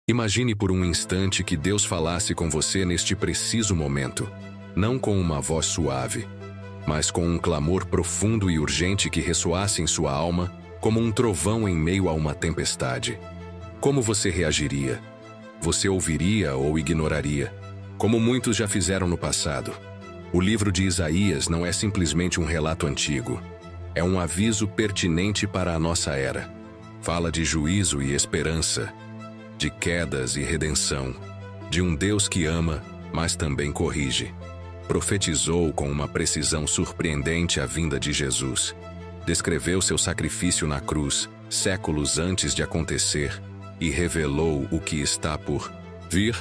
Imagine por um instante que Deus falasse com você neste preciso momento, não com uma voz suave, mas com um clamor profundo e urgente que ressoasse em sua alma como um trovão em meio a uma tempestade. Como você reagiria? Você ouviria ou ignoraria? Como muitos já fizeram no passado. O livro de Isaías não é simplesmente um relato antigo. É um aviso pertinente para a nossa era. Fala de juízo e esperança, de quedas e redenção, de um Deus que ama, mas também corrige. Profetizou com uma precisão surpreendente a vinda de Jesus. Descreveu seu sacrifício na cruz, séculos antes de acontecer, e revelou o que está por vir: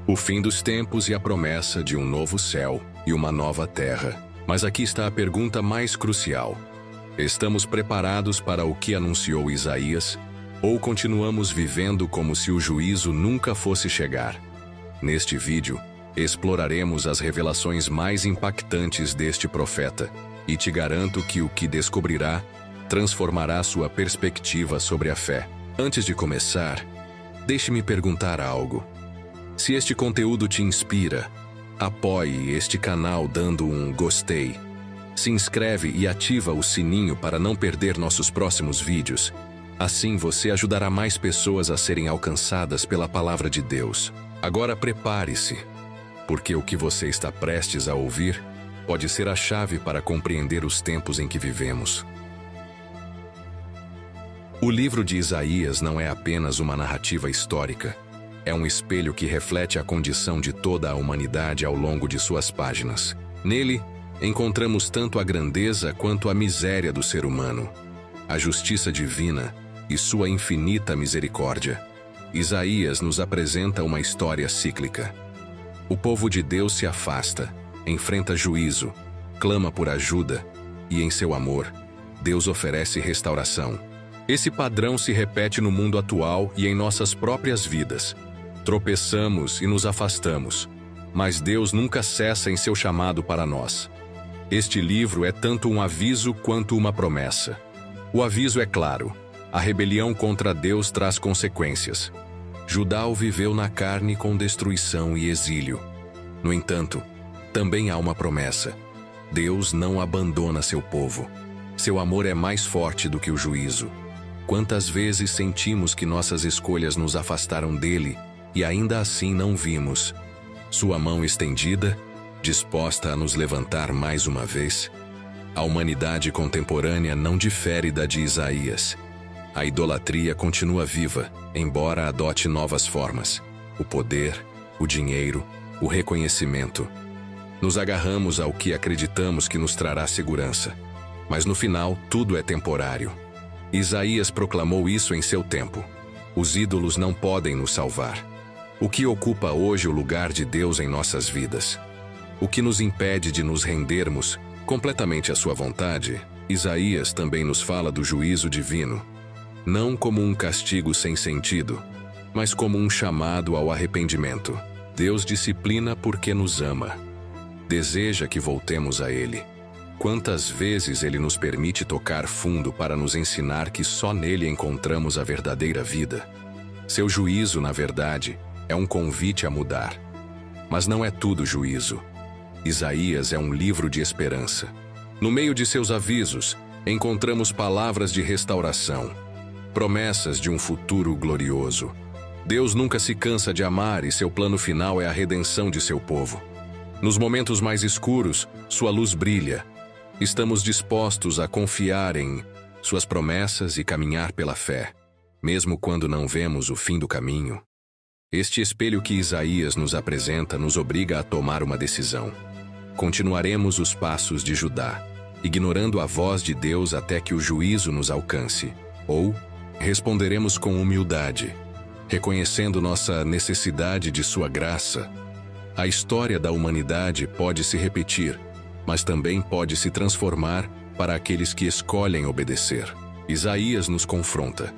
o fim dos tempos e a promessa de um novo céu e uma nova terra. Mas aqui está a pergunta mais crucial. Estamos preparados para o que anunciou Isaías, ou continuamos vivendo como se o juízo nunca fosse chegar? Neste vídeo, exploraremos as revelações mais impactantes deste profeta, e te garanto que o que descobrirá transformará sua perspectiva sobre a fé. Antes de começar, deixe-me perguntar algo. Se este conteúdo te inspira, apoie este canal dando um gostei. Se inscreve e ativa o sininho para não perder nossos próximos vídeos. Assim você ajudará mais pessoas a serem alcançadas pela palavra de Deus. Agora prepare-se, porque o que você está prestes a ouvir pode ser a chave para compreender os tempos em que vivemos. O livro de Isaías não é apenas uma narrativa histórica. É um espelho que reflete a condição de toda a humanidade ao longo de suas páginas. Nele, encontramos tanto a grandeza quanto a miséria do ser humano, a justiça divina e sua infinita misericórdia. Isaías nos apresenta uma história cíclica. O povo de Deus se afasta, enfrenta juízo, clama por ajuda, e em seu amor, Deus oferece restauração. Esse padrão se repete no mundo atual e em nossas próprias vidas. Tropeçamos e nos afastamos, mas Deus nunca cessa em seu chamado para nós. Este livro é tanto um aviso quanto uma promessa. O aviso é claro: a rebelião contra Deus traz consequências. Judá o viveu na carne com destruição e exílio. No entanto, também há uma promessa: Deus não abandona seu povo. Seu amor é mais forte do que o juízo. Quantas vezes sentimos que nossas escolhas nos afastaram dele e ainda assim não vimos sua mão estendida, disposta a nos levantar mais uma vez? A humanidade contemporânea não difere da de Isaías. A idolatria continua viva, embora adote novas formas: o poder, o dinheiro, o reconhecimento. Nos agarramos ao que acreditamos que nos trará segurança, mas no final tudo é temporário. Isaías proclamou isso em seu tempo. Os ídolos não podem nos salvar. O que ocupa hoje o lugar de Deus em nossas vidas? O que nos impede de nos rendermos completamente à sua vontade? Isaías também nos fala do juízo divino, não como um castigo sem sentido, mas como um chamado ao arrependimento. Deus disciplina porque nos ama. Deseja que voltemos a Ele. Quantas vezes Ele nos permite tocar fundo para nos ensinar que só nele encontramos a verdadeira vida? Seu juízo, na verdade, é um convite a mudar. Mas não é tudo juízo. Isaías é um livro de esperança. No meio de seus avisos, encontramos palavras de restauração, promessas de um futuro glorioso. Deus nunca se cansa de amar e seu plano final é a redenção de seu povo. Nos momentos mais escuros, sua luz brilha. Estamos dispostos a confiar em suas promessas e caminhar pela fé, mesmo quando não vemos o fim do caminho. Este espelho que Isaías nos apresenta nos obriga a tomar uma decisão. Continuaremos os passos de Judá, ignorando a voz de Deus até que o juízo nos alcance, ou responderemos com humildade, reconhecendo nossa necessidade de sua graça. A história da humanidade pode se repetir, mas também pode se transformar para aqueles que escolhem obedecer. Isaías nos confronta.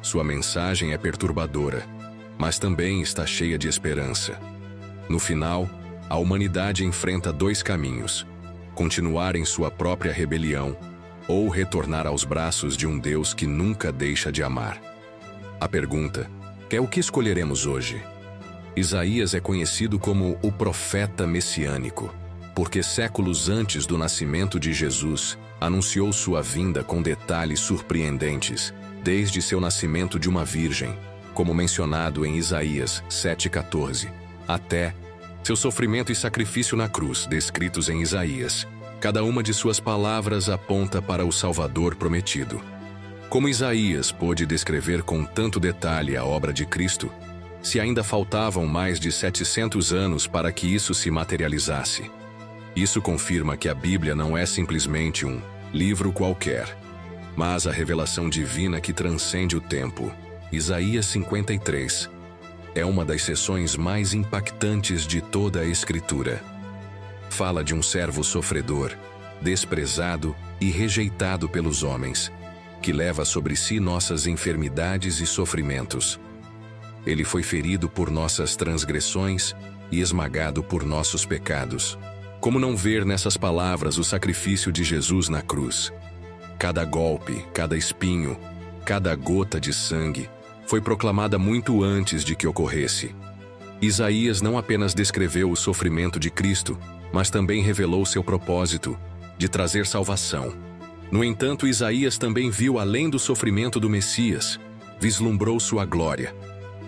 Sua mensagem é perturbadora, mas também está cheia de esperança. No final, a humanidade enfrenta dois caminhos: continuar em sua própria rebelião ou retornar aos braços de um Deus que nunca deixa de amar. A pergunta: O que escolheremos hoje? Isaías é conhecido como o profeta messiânico, porque séculos antes do nascimento de Jesus, anunciou sua vinda com detalhes surpreendentes, desde seu nascimento de uma virgem, como mencionado em Isaías 7,14, até seu sofrimento e sacrifício na cruz, descritos em Isaías. Cada uma de suas palavras aponta para o Salvador prometido. Como Isaías pôde descrever com tanto detalhe a obra de Cristo, se ainda faltavam mais de 700 anos para que isso se materializasse? Isso confirma que a Bíblia não é simplesmente um livro qualquer, mas a revelação divina que transcende o tempo. Isaías 53 é uma das seções mais impactantes de toda a Escritura. Fala de um servo sofredor, desprezado e rejeitado pelos homens, que leva sobre si nossas enfermidades e sofrimentos. Ele foi ferido por nossas transgressões e esmagado por nossos pecados. Como não ver nessas palavras o sacrifício de Jesus na cruz? Cada golpe, cada espinho, cada gota de sangue foi proclamada muito antes de que ocorresse. Isaías não apenas descreveu o sofrimento de Cristo, mas também revelou seu propósito de trazer salvação. No entanto, Isaías também viu além do sofrimento do Messias, vislumbrou sua glória.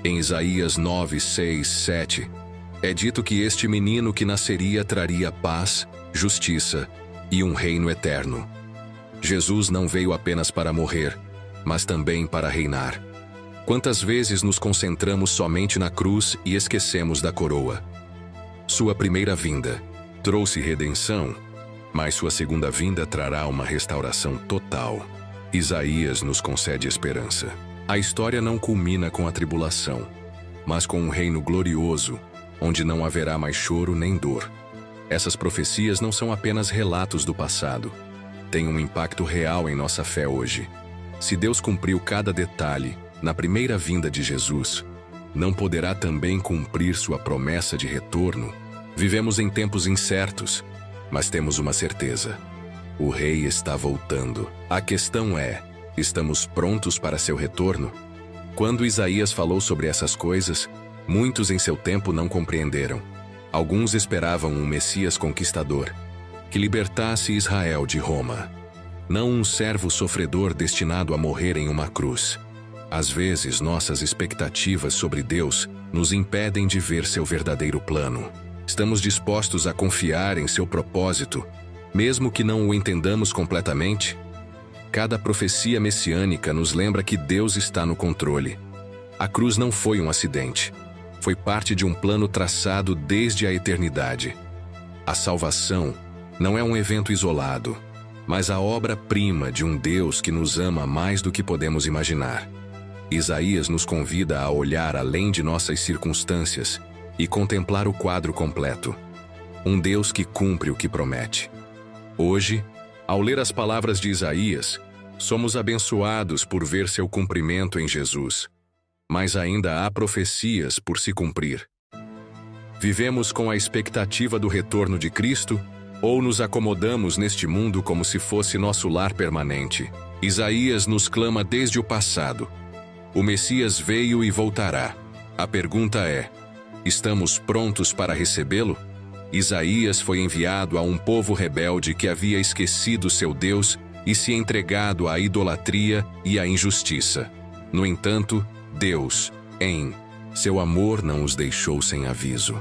Em Isaías 9, 6, 7, é dito que este menino que nasceria traria paz, justiça e um reino eterno. Jesus não veio apenas para morrer, mas também para reinar. Quantas vezes nos concentramos somente na cruz e esquecemos da coroa? Sua primeira vinda trouxe redenção, mas sua segunda vinda trará uma restauração total. Isaías nos concede esperança. A história não culmina com a tribulação, mas com um reino glorioso, onde não haverá mais choro nem dor. Essas profecias não são apenas relatos do passado, têm um impacto real em nossa fé hoje. Se Deus cumpriu cada detalhe na primeira vinda de Jesus, não poderá também cumprir sua promessa de retorno? Vivemos em tempos incertos, mas temos uma certeza: o Rei está voltando. A questão é: estamos prontos para seu retorno? Quando Isaías falou sobre essas coisas, muitos em seu tempo não compreenderam. Alguns esperavam um Messias conquistador, que libertasse Israel de Roma, não um servo sofredor destinado a morrer em uma cruz. Às vezes, nossas expectativas sobre Deus nos impedem de ver seu verdadeiro plano. Estamos dispostos a confiar em seu propósito, mesmo que não o entendamos completamente? Cada profecia messiânica nos lembra que Deus está no controle. A cruz não foi um acidente. Foi parte de um plano traçado desde a eternidade. A salvação não é um evento isolado, mas a obra-prima de um Deus que nos ama mais do que podemos imaginar. Isaías nos convida a olhar além de nossas circunstâncias e contemplar o quadro completo. Um Deus que cumpre o que promete. Hoje, ao ler as palavras de Isaías, somos abençoados por ver seu cumprimento em Jesus. Mas ainda há profecias por se cumprir. Vivemos com a expectativa do retorno de Cristo ou nos acomodamos neste mundo como se fosse nosso lar permanente? Isaías nos clama desde o passado. O Messias veio e voltará. A pergunta é: estamos prontos para recebê-lo? Isaías foi enviado a um povo rebelde que havia esquecido seu Deus e se entregado à idolatria e à injustiça. No entanto, Deus, em seu amor, não os deixou sem aviso.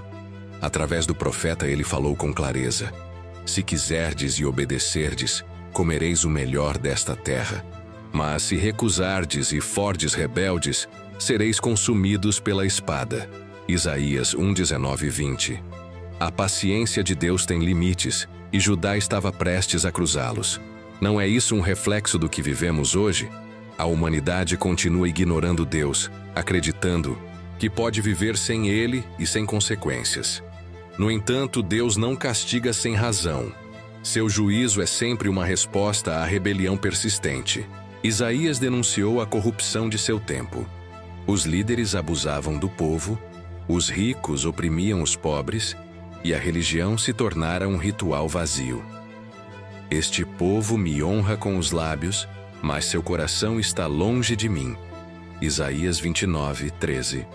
Através do profeta ele falou com clareza: se quiserdes e obedecerdes, comereis o melhor desta terra. Mas se recusardes e fordes rebeldes, sereis consumidos pela espada. Isaías 1, 19 e 20. A paciência de Deus tem limites, e Judá estava prestes a cruzá-los. Não é isso um reflexo do que vivemos hoje? A humanidade continua ignorando Deus, acreditando que pode viver sem Ele e sem consequências. No entanto, Deus não castiga sem razão. Seu juízo é sempre uma resposta à rebelião persistente. Isaías denunciou a corrupção de seu tempo. Os líderes abusavam do povo, os ricos oprimiam os pobres, e a religião se tornara um ritual vazio. Este povo me honra com os lábios, mas seu coração está longe de mim. Isaías 29, 13.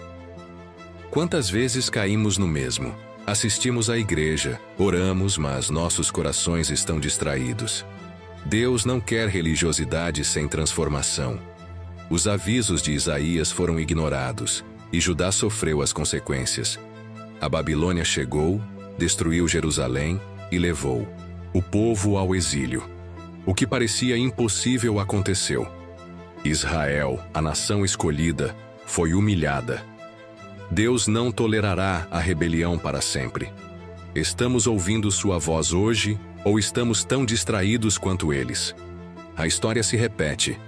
Quantas vezes caímos no mesmo? Assistimos à igreja, oramos, mas nossos corações estão distraídos. Deus não quer religiosidade sem transformação. Os avisos de Isaías foram ignorados, e Judá sofreu as consequências. A Babilônia chegou, destruiu Jerusalém e levou o povo ao exílio. O que parecia impossível aconteceu. Israel, a nação escolhida, foi humilhada. Deus não tolerará a rebelião para sempre. Estamos ouvindo sua voz hoje ou estamos tão distraídos quanto eles? A história se repete,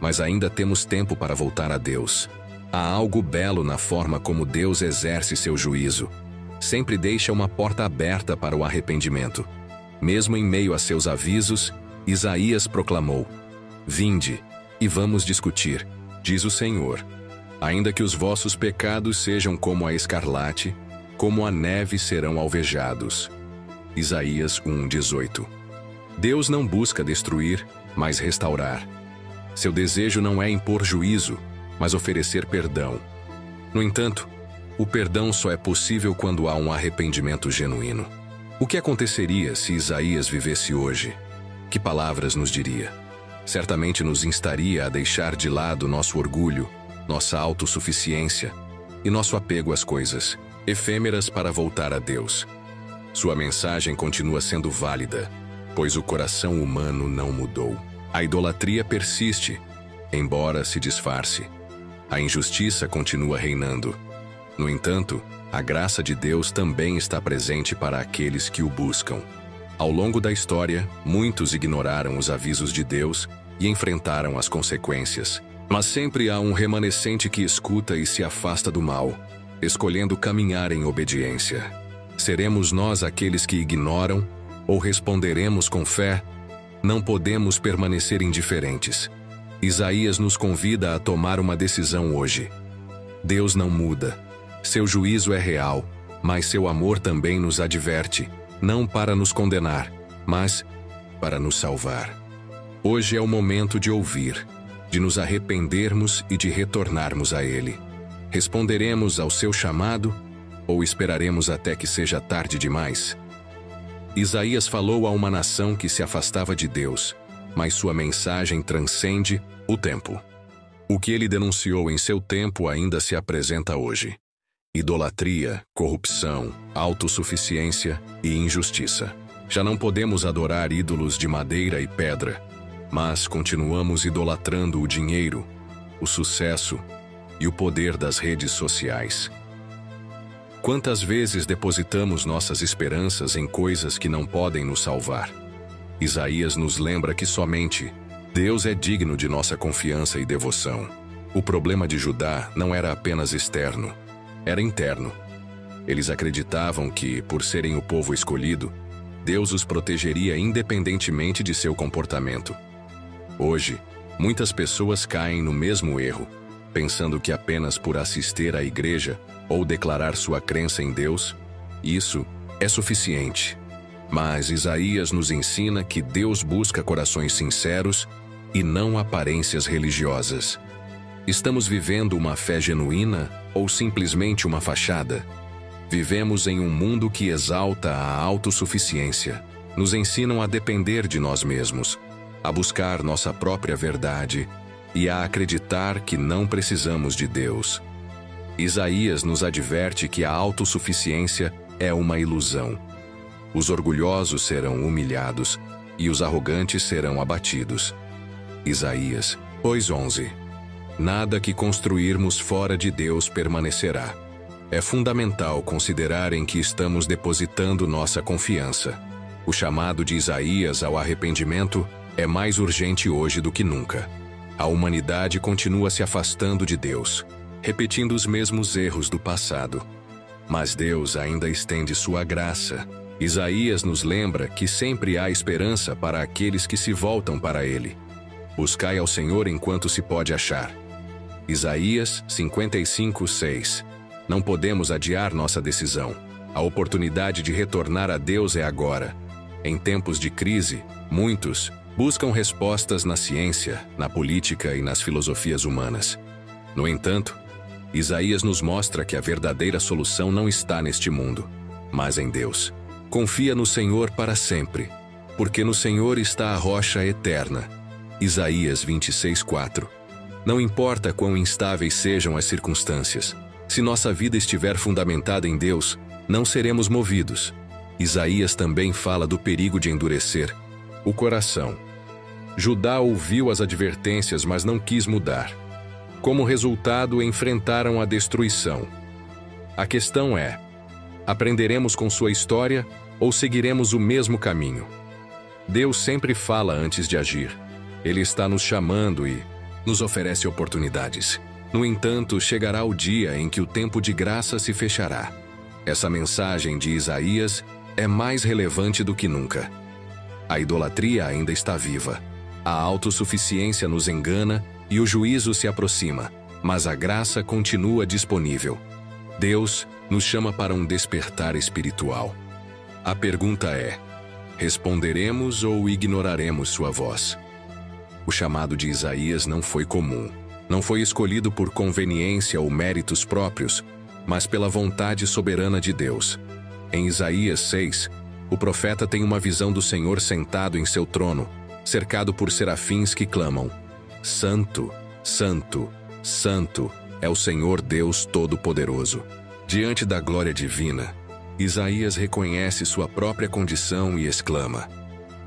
mas ainda temos tempo para voltar a Deus. Há algo belo na forma como Deus exerce seu juízo. Sempre deixa uma porta aberta para o arrependimento. Mesmo em meio a seus avisos, Isaías proclamou: "Vinde, e vamos discutir, diz o Senhor. Ainda que os vossos pecados sejam como a escarlate, como a neve serão alvejados." Isaías 1:18. Deus não busca destruir, mas restaurar. Seu desejo não é impor juízo, mas oferecer perdão. No entanto, o perdão só é possível quando há um arrependimento genuíno. O que aconteceria se Isaías vivesse hoje? Que palavras nos diria? Certamente nos instaria a deixar de lado nosso orgulho, nossa autossuficiência e nosso apego às coisas efêmeras para voltar a Deus. Sua mensagem continua sendo válida, pois o coração humano não mudou. A idolatria persiste, embora se disfarce. A injustiça continua reinando. No entanto, a graça de Deus também está presente para aqueles que o buscam. Ao longo da história, muitos ignoraram os avisos de Deus e enfrentaram as consequências. Mas sempre há um remanescente que escuta e se afasta do mal, escolhendo caminhar em obediência. Seremos nós aqueles que ignoram ou responderemos com fé? Não podemos permanecer indiferentes. Isaías nos convida a tomar uma decisão hoje. Deus não muda. Seu juízo é real, mas seu amor também nos adverte, não para nos condenar, mas para nos salvar. Hoje é o momento de ouvir, de nos arrependermos e de retornarmos a Ele. Responderemos ao seu chamado ou esperaremos até que seja tarde demais? Isaías falou a uma nação que se afastava de Deus, mas sua mensagem transcende o tempo. O que ele denunciou em seu tempo ainda se apresenta hoje: idolatria, corrupção, autossuficiência e injustiça. Já não podemos adorar ídolos de madeira e pedra, mas continuamos idolatrando o dinheiro, o sucesso e o poder das redes sociais. Quantas vezes depositamos nossas esperanças em coisas que não podem nos salvar? Isaías nos lembra que somente Deus é digno de nossa confiança e devoção. O problema de Judá não era apenas externo, era interno. Eles acreditavam que, por serem o povo escolhido, Deus os protegeria independentemente de seu comportamento. Hoje, muitas pessoas caem no mesmo erro, pensando que apenas por assistir à igreja ou declarar sua crença em Deus, isso é suficiente. Mas Isaías nos ensina que Deus busca corações sinceros e não aparências religiosas. Estamos vivendo uma fé genuína ou simplesmente uma fachada? Vivemos em um mundo que exalta a autossuficiência, nos ensinam a depender de nós mesmos, a buscar nossa própria verdade e a acreditar que não precisamos de Deus. Isaías nos adverte que a autossuficiência é uma ilusão. Os orgulhosos serão humilhados e os arrogantes serão abatidos. Isaías 2:11. Nada que construirmos fora de Deus permanecerá. É fundamental considerar em que estamos depositando nossa confiança. O chamado de Isaías ao arrependimento é mais urgente hoje do que nunca. A humanidade continua se afastando de Deus, repetindo os mesmos erros do passado. Mas Deus ainda estende sua graça. Isaías nos lembra que sempre há esperança para aqueles que se voltam para Ele. Buscai ao Senhor enquanto se pode achar. Isaías 55:6. Não podemos adiar nossa decisão. A oportunidade de retornar a Deus é agora. Em tempos de crise, muitos buscam respostas na ciência, na política e nas filosofias humanas. No entanto, Isaías nos mostra que a verdadeira solução não está neste mundo, mas em Deus. Confia no Senhor para sempre, porque no Senhor está a rocha eterna. Isaías 26:4. Não importa quão instáveis sejam as circunstâncias, se nossa vida estiver fundamentada em Deus, não seremos movidos. Isaías também fala do perigo de endurecer o coração. Judá ouviu as advertências, mas não quis mudar. Como resultado, enfrentaram a destruição. A questão é: aprenderemos com sua história ou seguiremos o mesmo caminho? Deus sempre fala antes de agir. Ele está nos chamando e nos oferece oportunidades. No entanto, chegará o dia em que o tempo de graça se fechará. Essa mensagem de Isaías é mais relevante do que nunca. A idolatria ainda está viva. A autossuficiência nos engana e o juízo se aproxima, mas a graça continua disponível. Deus nos chama para um despertar espiritual. A pergunta é: responderemos ou ignoraremos sua voz? O chamado de Isaías não foi comum. Não foi escolhido por conveniência ou méritos próprios, mas pela vontade soberana de Deus. Em Isaías 6, o profeta tem uma visão do Senhor sentado em seu trono, cercado por serafins que clamam: Santo, Santo, Santo é o Senhor Deus Todo-Poderoso. Diante da glória divina, Isaías reconhece sua própria condição e exclama: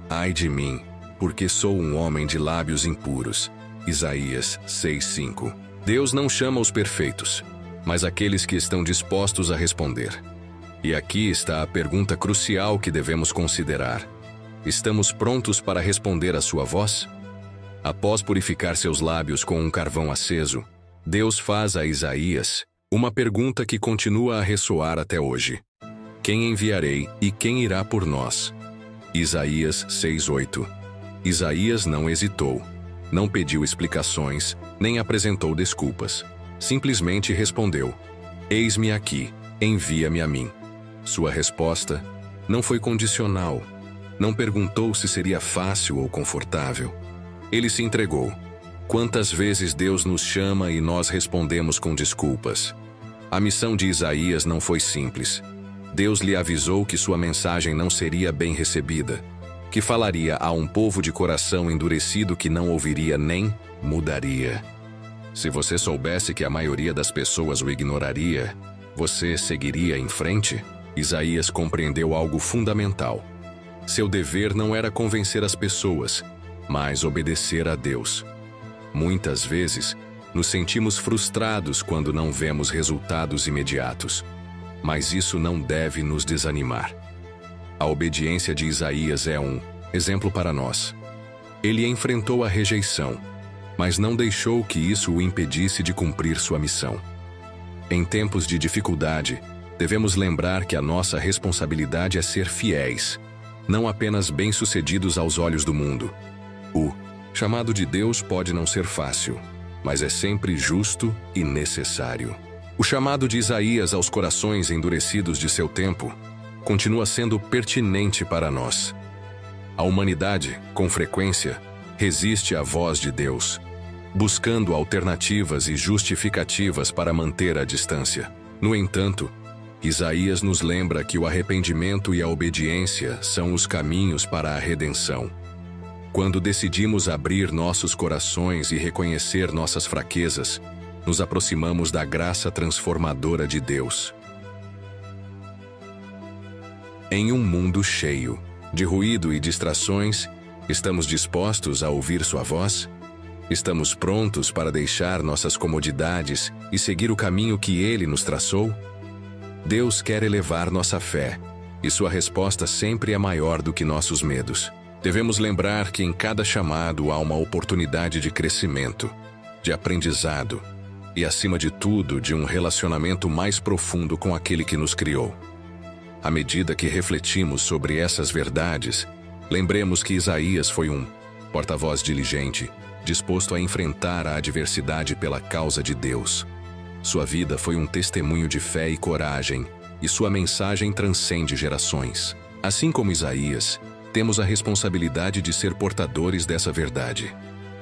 Ai de mim, porque sou um homem de lábios impuros. Isaías 6:5. Deus não chama os perfeitos, mas aqueles que estão dispostos a responder. E aqui está a pergunta crucial que devemos considerar: estamos prontos para responder à sua voz? Após purificar seus lábios com um carvão aceso, Deus faz a Isaías uma pergunta que continua a ressoar até hoje: Quem enviarei e quem irá por nós? Isaías 6:8. Isaías não hesitou, não pediu explicações, nem apresentou desculpas. Simplesmente respondeu: Eis-me aqui, envia-me a mim. Sua resposta não foi condicional, não perguntou se seria fácil ou confortável. Ele se entregou. Quantas vezes Deus nos chama e nós respondemos com desculpas? A missão de Isaías não foi simples. Deus lhe avisou que sua mensagem não seria bem recebida, que falaria a um povo de coração endurecido que não ouviria nem mudaria. Se você soubesse que a maioria das pessoas o ignoraria, você seguiria em frente? Isaías compreendeu algo fundamental. Seu dever não era convencer as pessoas, mas obedecer a Deus. Muitas vezes, nos sentimos frustrados quando não vemos resultados imediatos, mas isso não deve nos desanimar. A obediência de Isaías é um exemplo para nós. Ele enfrentou a rejeição, mas não deixou que isso o impedisse de cumprir sua missão. Em tempos de dificuldade, devemos lembrar que a nossa responsabilidade é ser fiéis, não apenas bem-sucedidos aos olhos do mundo. O chamado de Deus pode não ser fácil, mas é sempre justo e necessário. O chamado de Isaías aos corações endurecidos de seu tempo continua sendo pertinente para nós. A humanidade, com frequência, resiste à voz de Deus, buscando alternativas e justificativas para manter a distância. No entanto, Isaías nos lembra que o arrependimento e a obediência são os caminhos para a redenção. Quando decidimos abrir nossos corações e reconhecer nossas fraquezas, nos aproximamos da graça transformadora de Deus. Em um mundo cheio de ruído e distrações, estamos dispostos a ouvir sua voz? Estamos prontos para deixar nossas comodidades e seguir o caminho que Ele nos traçou? Deus quer elevar nossa fé, e sua resposta sempre é maior do que nossos medos. Devemos lembrar que em cada chamado há uma oportunidade de crescimento, de aprendizado e, acima de tudo, de um relacionamento mais profundo com aquele que nos criou. À medida que refletimos sobre essas verdades, lembremos que Isaías foi um porta-voz diligente, disposto a enfrentar a adversidade pela causa de Deus. Sua vida foi um testemunho de fé e coragem, e sua mensagem transcende gerações. Assim como Isaías, temos a responsabilidade de ser portadores dessa verdade.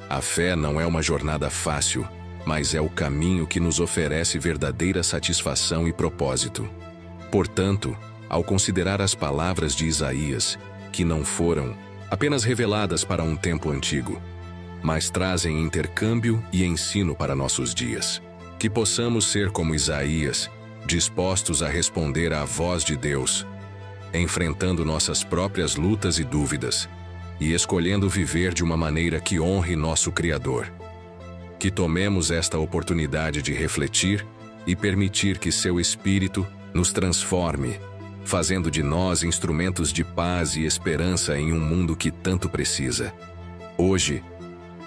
A fé não é uma jornada fácil, mas é o caminho que nos oferece verdadeira satisfação e propósito. Portanto, ao considerar as palavras de Isaías, que não foram apenas reveladas para um tempo antigo, mas trazem intercâmbio e ensino para nossos dias, que possamos ser como Isaías, dispostos a responder à voz de Deus, enfrentando nossas próprias lutas e dúvidas, e escolhendo viver de uma maneira que honre nosso Criador. Que tomemos esta oportunidade de refletir e permitir que seu Espírito nos transforme, fazendo de nós instrumentos de paz e esperança em um mundo que tanto precisa. Hoje,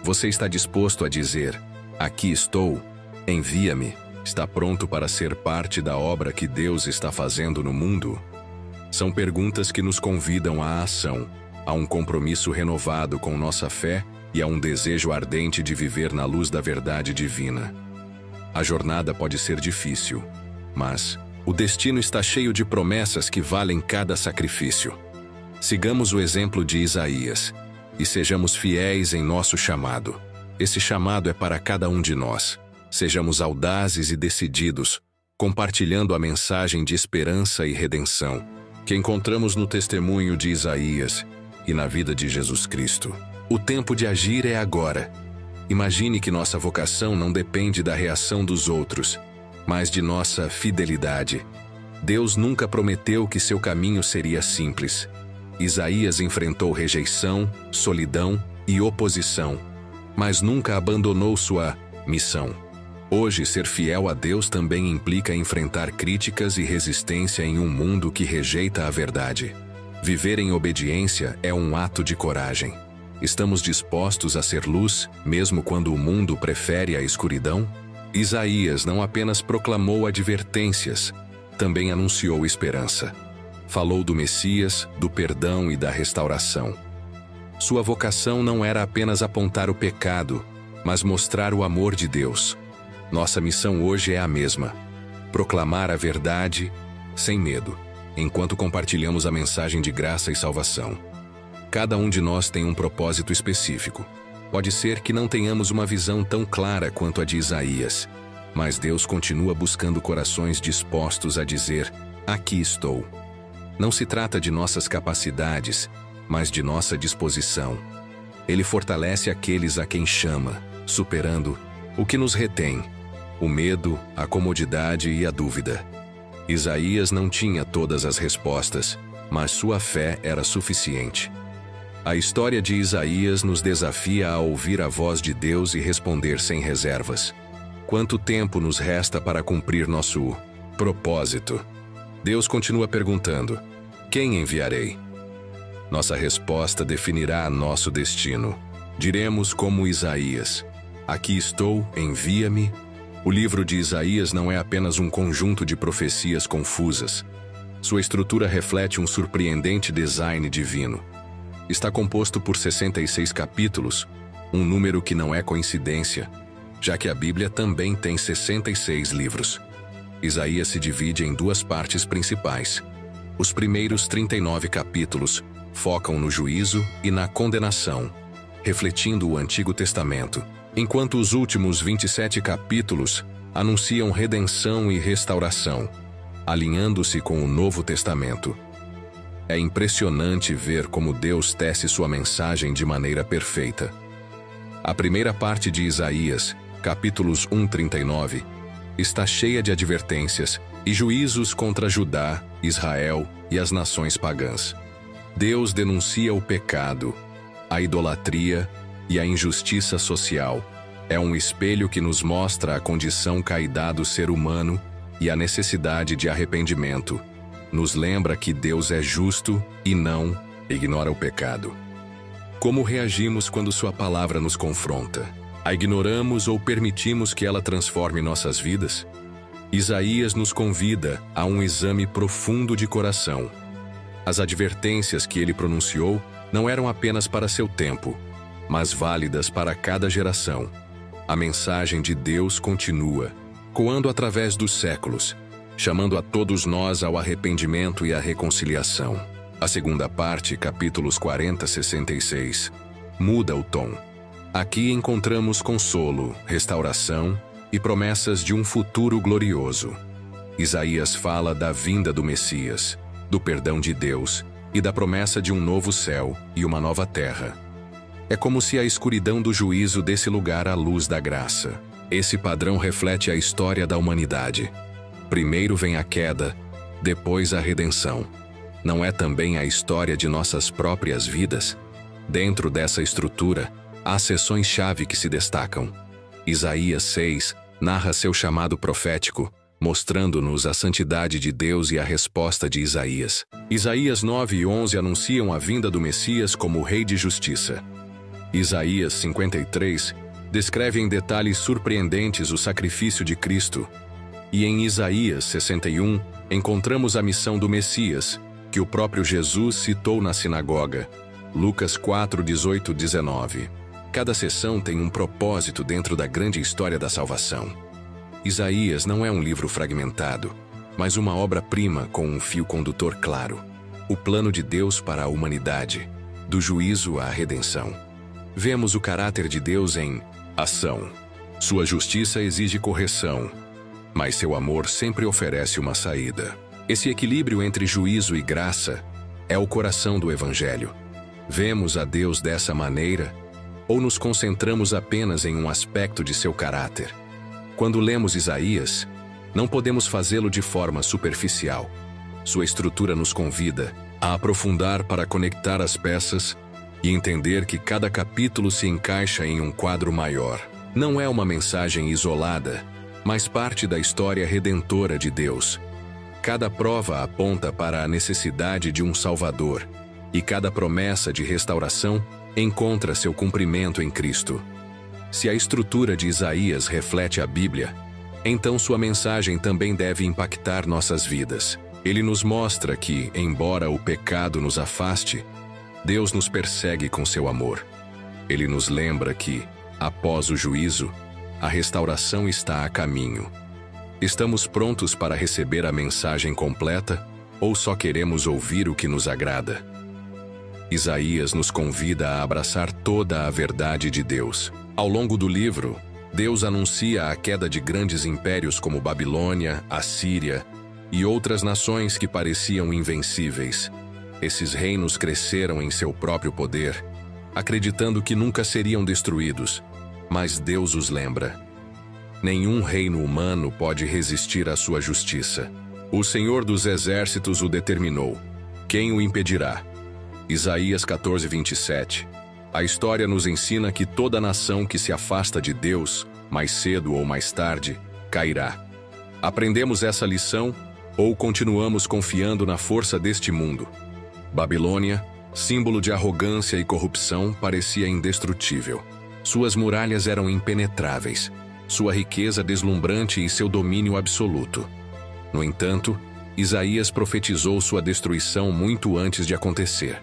você está disposto a dizer: aqui estou, envia-me, está pronto para ser parte da obra que Deus está fazendo no mundo? São perguntas que nos convidam à ação, a um compromisso renovado com nossa fé e a um desejo ardente de viver na luz da verdade divina. A jornada pode ser difícil, mas o destino está cheio de promessas que valem cada sacrifício. Sigamos o exemplo de Isaías e sejamos fiéis em nosso chamado. Esse chamado é para cada um de nós. Sejamos audazes e decididos, compartilhando a mensagem de esperança e redenção que encontramos no testemunho de Isaías e na vida de Jesus Cristo. O tempo de agir é agora. Imagine que nossa vocação não depende da reação dos outros, mas de nossa fidelidade. Deus nunca prometeu que seu caminho seria simples. Isaías enfrentou rejeição, solidão e oposição, mas nunca abandonou sua missão. Hoje, ser fiel a Deus também implica enfrentar críticas e resistência em um mundo que rejeita a verdade. Viver em obediência é um ato de coragem. Estamos dispostos a ser luz, mesmo quando o mundo prefere a escuridão? Isaías não apenas proclamou advertências, também anunciou esperança. Falou do Messias, do perdão e da restauração. Sua vocação não era apenas apontar o pecado, mas mostrar o amor de Deus. Nossa missão hoje é a mesma: proclamar a verdade sem medo, enquanto compartilhamos a mensagem de graça e salvação. Cada um de nós tem um propósito específico. Pode ser que não tenhamos uma visão tão clara quanto a de Isaías, mas Deus continua buscando corações dispostos a dizer: aqui estou. Não se trata de nossas capacidades, mas de nossa disposição. Ele fortalece aqueles a quem chama, superando o que nos retém: o medo, a comodidade e a dúvida. Isaías não tinha todas as respostas, mas sua fé era suficiente. A história de Isaías nos desafia a ouvir a voz de Deus e responder sem reservas. Quanto tempo nos resta para cumprir nosso propósito? Deus continua perguntando: quem enviarei? Nossa resposta definirá nosso destino. Diremos como Isaías: aqui estou, envia-me. O livro de Isaías não é apenas um conjunto de profecias confusas. Sua estrutura reflete um surpreendente design divino. Está composto por 66 capítulos, um número que não é coincidência, já que a Bíblia também tem 66 livros. Isaías se divide em duas partes principais. Os primeiros 39 capítulos focam no juízo e na condenação, refletindo o Antigo Testamento, enquanto os últimos 27 capítulos anunciam redenção e restauração, alinhando-se com o Novo Testamento. É impressionante ver como Deus tece sua mensagem de maneira perfeita. A primeira parte de Isaías, capítulos 1-39, está cheia de advertências e juízos contra Judá, Israel e as nações pagãs. Deus denuncia o pecado, a idolatria e a injustiça social. É um espelho que nos mostra a condição caída do ser humano e a necessidade de arrependimento. Nos lembra que Deus é justo e não ignora o pecado. Como reagimos quando sua palavra nos confronta? A ignoramos ou permitimos que ela transforme nossas vidas? Isaías nos convida a um exame profundo de coração. As advertências que ele pronunciou não eram apenas para seu tempo, mas válidas para cada geração. A mensagem de Deus continua, coando através dos séculos, chamando a todos nós ao arrependimento e à reconciliação. A segunda parte, capítulos 40-66, muda o tom. Aqui encontramos consolo, restauração e promessas de um futuro glorioso. Isaías fala da vinda do Messias, do perdão de Deus e da promessa de um novo céu e uma nova terra. É como se a escuridão do juízo desse lugar à luz da graça. Esse padrão reflete a história da humanidade. Primeiro vem a queda, depois a redenção. Não é também a história de nossas próprias vidas? Dentro dessa estrutura, há seções-chave que se destacam. Isaías 6 narra seu chamado profético, mostrando-nos a santidade de Deus e a resposta de Isaías. Isaías 9 e 11 anunciam a vinda do Messias como Rei de Justiça. Isaías 53 descreve em detalhes surpreendentes o sacrifício de Cristo. E em Isaías 61 encontramos a missão do Messias, que o próprio Jesus citou na sinagoga. Lucas 4, 18, 19. Cada seção tem um propósito dentro da grande história da salvação. Isaías não é um livro fragmentado, mas uma obra-prima com um fio condutor claro. O plano de Deus para a humanidade, do juízo à redenção. Vemos o caráter de Deus em ação. Sua justiça exige correção, mas seu amor sempre oferece uma saída. Esse equilíbrio entre juízo e graça é o coração do Evangelho. Vemos a Deus dessa maneira ou nos concentramos apenas em um aspecto de seu caráter? Quando lemos Isaías, não podemos fazê-lo de forma superficial. Sua estrutura nos convida a aprofundar para conectar as peças e entender que cada capítulo se encaixa em um quadro maior. Não é uma mensagem isolada, mas parte da história redentora de Deus. Cada prova aponta para a necessidade de um Salvador, e cada promessa de restauração encontra seu cumprimento em Cristo. Se a estrutura de Isaías reflete a Bíblia, então sua mensagem também deve impactar nossas vidas. Ele nos mostra que, embora o pecado nos afaste, Deus nos persegue com seu amor. Ele nos lembra que, após o juízo, a restauração está a caminho. Estamos prontos para receber a mensagem completa ou só queremos ouvir o que nos agrada? Isaías nos convida a abraçar toda a verdade de Deus. Ao longo do livro, Deus anuncia a queda de grandes impérios como Babilônia, Assíria e outras nações que pareciam invencíveis. Esses reinos cresceram em seu próprio poder, acreditando que nunca seriam destruídos, mas Deus os lembra. Nenhum reino humano pode resistir à sua justiça. O Senhor dos Exércitos o determinou. Quem o impedirá? Isaías 14, 27. A história nos ensina que toda nação que se afasta de Deus, mais cedo ou mais tarde, cairá. Aprendemos essa lição ou continuamos confiando na força deste mundo? Babilônia, símbolo de arrogância e corrupção, parecia indestrutível. Suas muralhas eram impenetráveis, sua riqueza deslumbrante e seu domínio absoluto. No entanto, Isaías profetizou sua destruição muito antes de acontecer.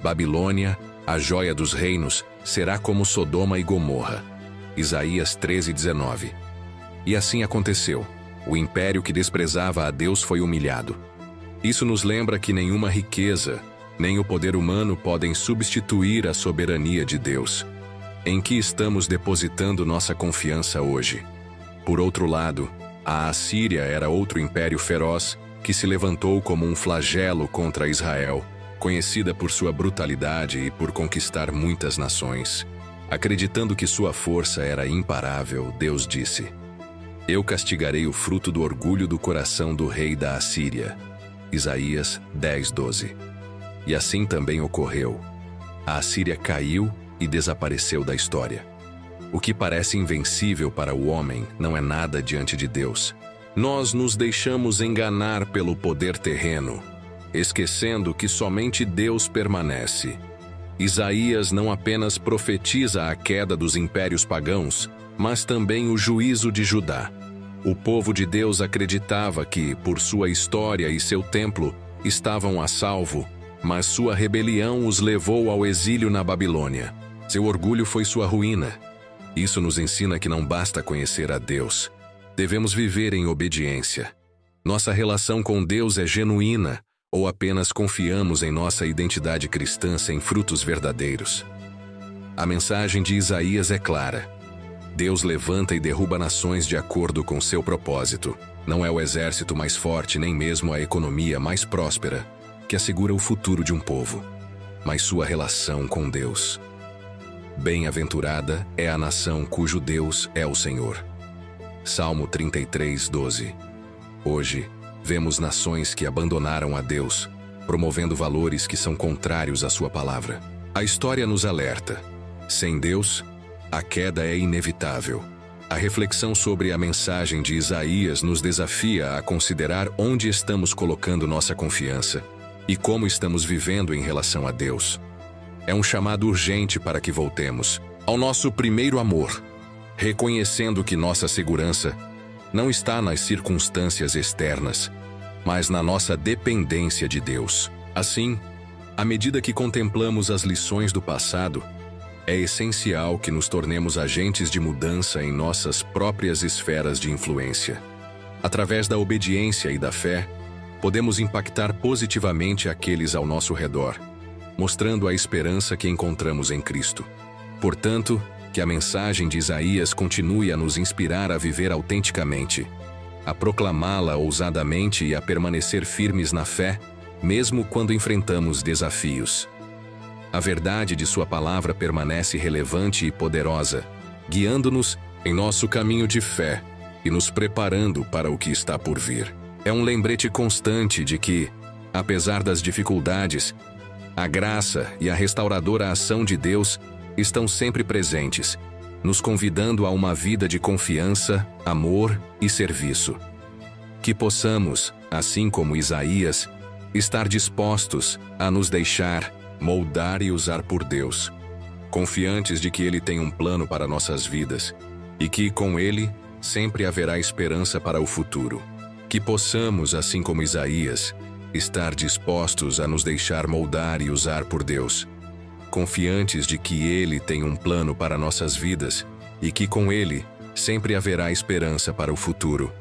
Babilônia, a joia dos reinos, será como Sodoma e Gomorra. Isaías 13, 19. E assim aconteceu. O império que desprezava a Deus foi humilhado. Isso nos lembra que nenhuma riqueza, nem o poder humano podem substituir a soberania de Deus. Em que estamos depositando nossa confiança hoje? Por outro lado, a Assíria era outro império feroz que se levantou como um flagelo contra Israel, conhecida por sua brutalidade e por conquistar muitas nações. Acreditando que sua força era imparável, Deus disse: Eu castigarei o fruto do orgulho do coração do rei da Assíria. Isaías 10, 12. E assim também ocorreu. A Assíria caiu e desapareceu da história. O que parece invencível para o homem não é nada diante de Deus. Nós nos deixamos enganar pelo poder terreno, esquecendo que somente Deus permanece. Isaías não apenas profetiza a queda dos impérios pagãos, mas também o juízo de Judá. O povo de Deus acreditava que, por sua história e seu templo, estavam a salvo, mas sua rebelião os levou ao exílio na Babilônia. Seu orgulho foi sua ruína. Isso nos ensina que não basta conhecer a Deus. Devemos viver em obediência. Nossa relação com Deus é genuína, ou apenas confiamos em nossa identidade cristã sem frutos verdadeiros? A mensagem de Isaías é clara. Deus levanta e derruba nações de acordo com seu propósito. Não é o exército mais forte, nem mesmo a economia mais próspera, que assegura o futuro de um povo, mas sua relação com Deus. Bem-aventurada é a nação cujo Deus é o Senhor. Salmo 33, 12. Hoje, vemos nações que abandonaram a Deus, promovendo valores que são contrários à sua palavra. A história nos alerta. Sem Deus, a queda é inevitável. A reflexão sobre a mensagem de Isaías nos desafia a considerar onde estamos colocando nossa confiança e como estamos vivendo em relação a Deus. É um chamado urgente para que voltemos ao nosso primeiro amor, reconhecendo que nossa segurança não está nas circunstâncias externas, mas na nossa dependência de Deus. Assim, à medida que contemplamos as lições do passado, é essencial que nos tornemos agentes de mudança em nossas próprias esferas de influência. Através da obediência e da fé, podemos impactar positivamente aqueles ao nosso redor, mostrando a esperança que encontramos em Cristo. Portanto, que a mensagem de Isaías continue a nos inspirar a viver autenticamente, a proclamá-la ousadamente e a permanecer firmes na fé, mesmo quando enfrentamos desafios. A verdade de sua palavra permanece relevante e poderosa, guiando-nos em nosso caminho de fé e nos preparando para o que está por vir. É um lembrete constante de que, apesar das dificuldades, a graça e a restauradora ação de Deus estão sempre presentes, nos convidando a uma vida de confiança, amor e serviço. Que possamos, assim como Isaías, estar dispostos a nos deixar moldar e usar por Deus, confiantes de que Ele tem um plano para nossas vidas e que, com Ele, sempre haverá esperança para o futuro. Que possamos, assim como Isaías, estar dispostos a nos deixar moldar e usar por Deus, confiantes de que Ele tem um plano para nossas vidas e que, com Ele, sempre haverá esperança para o futuro.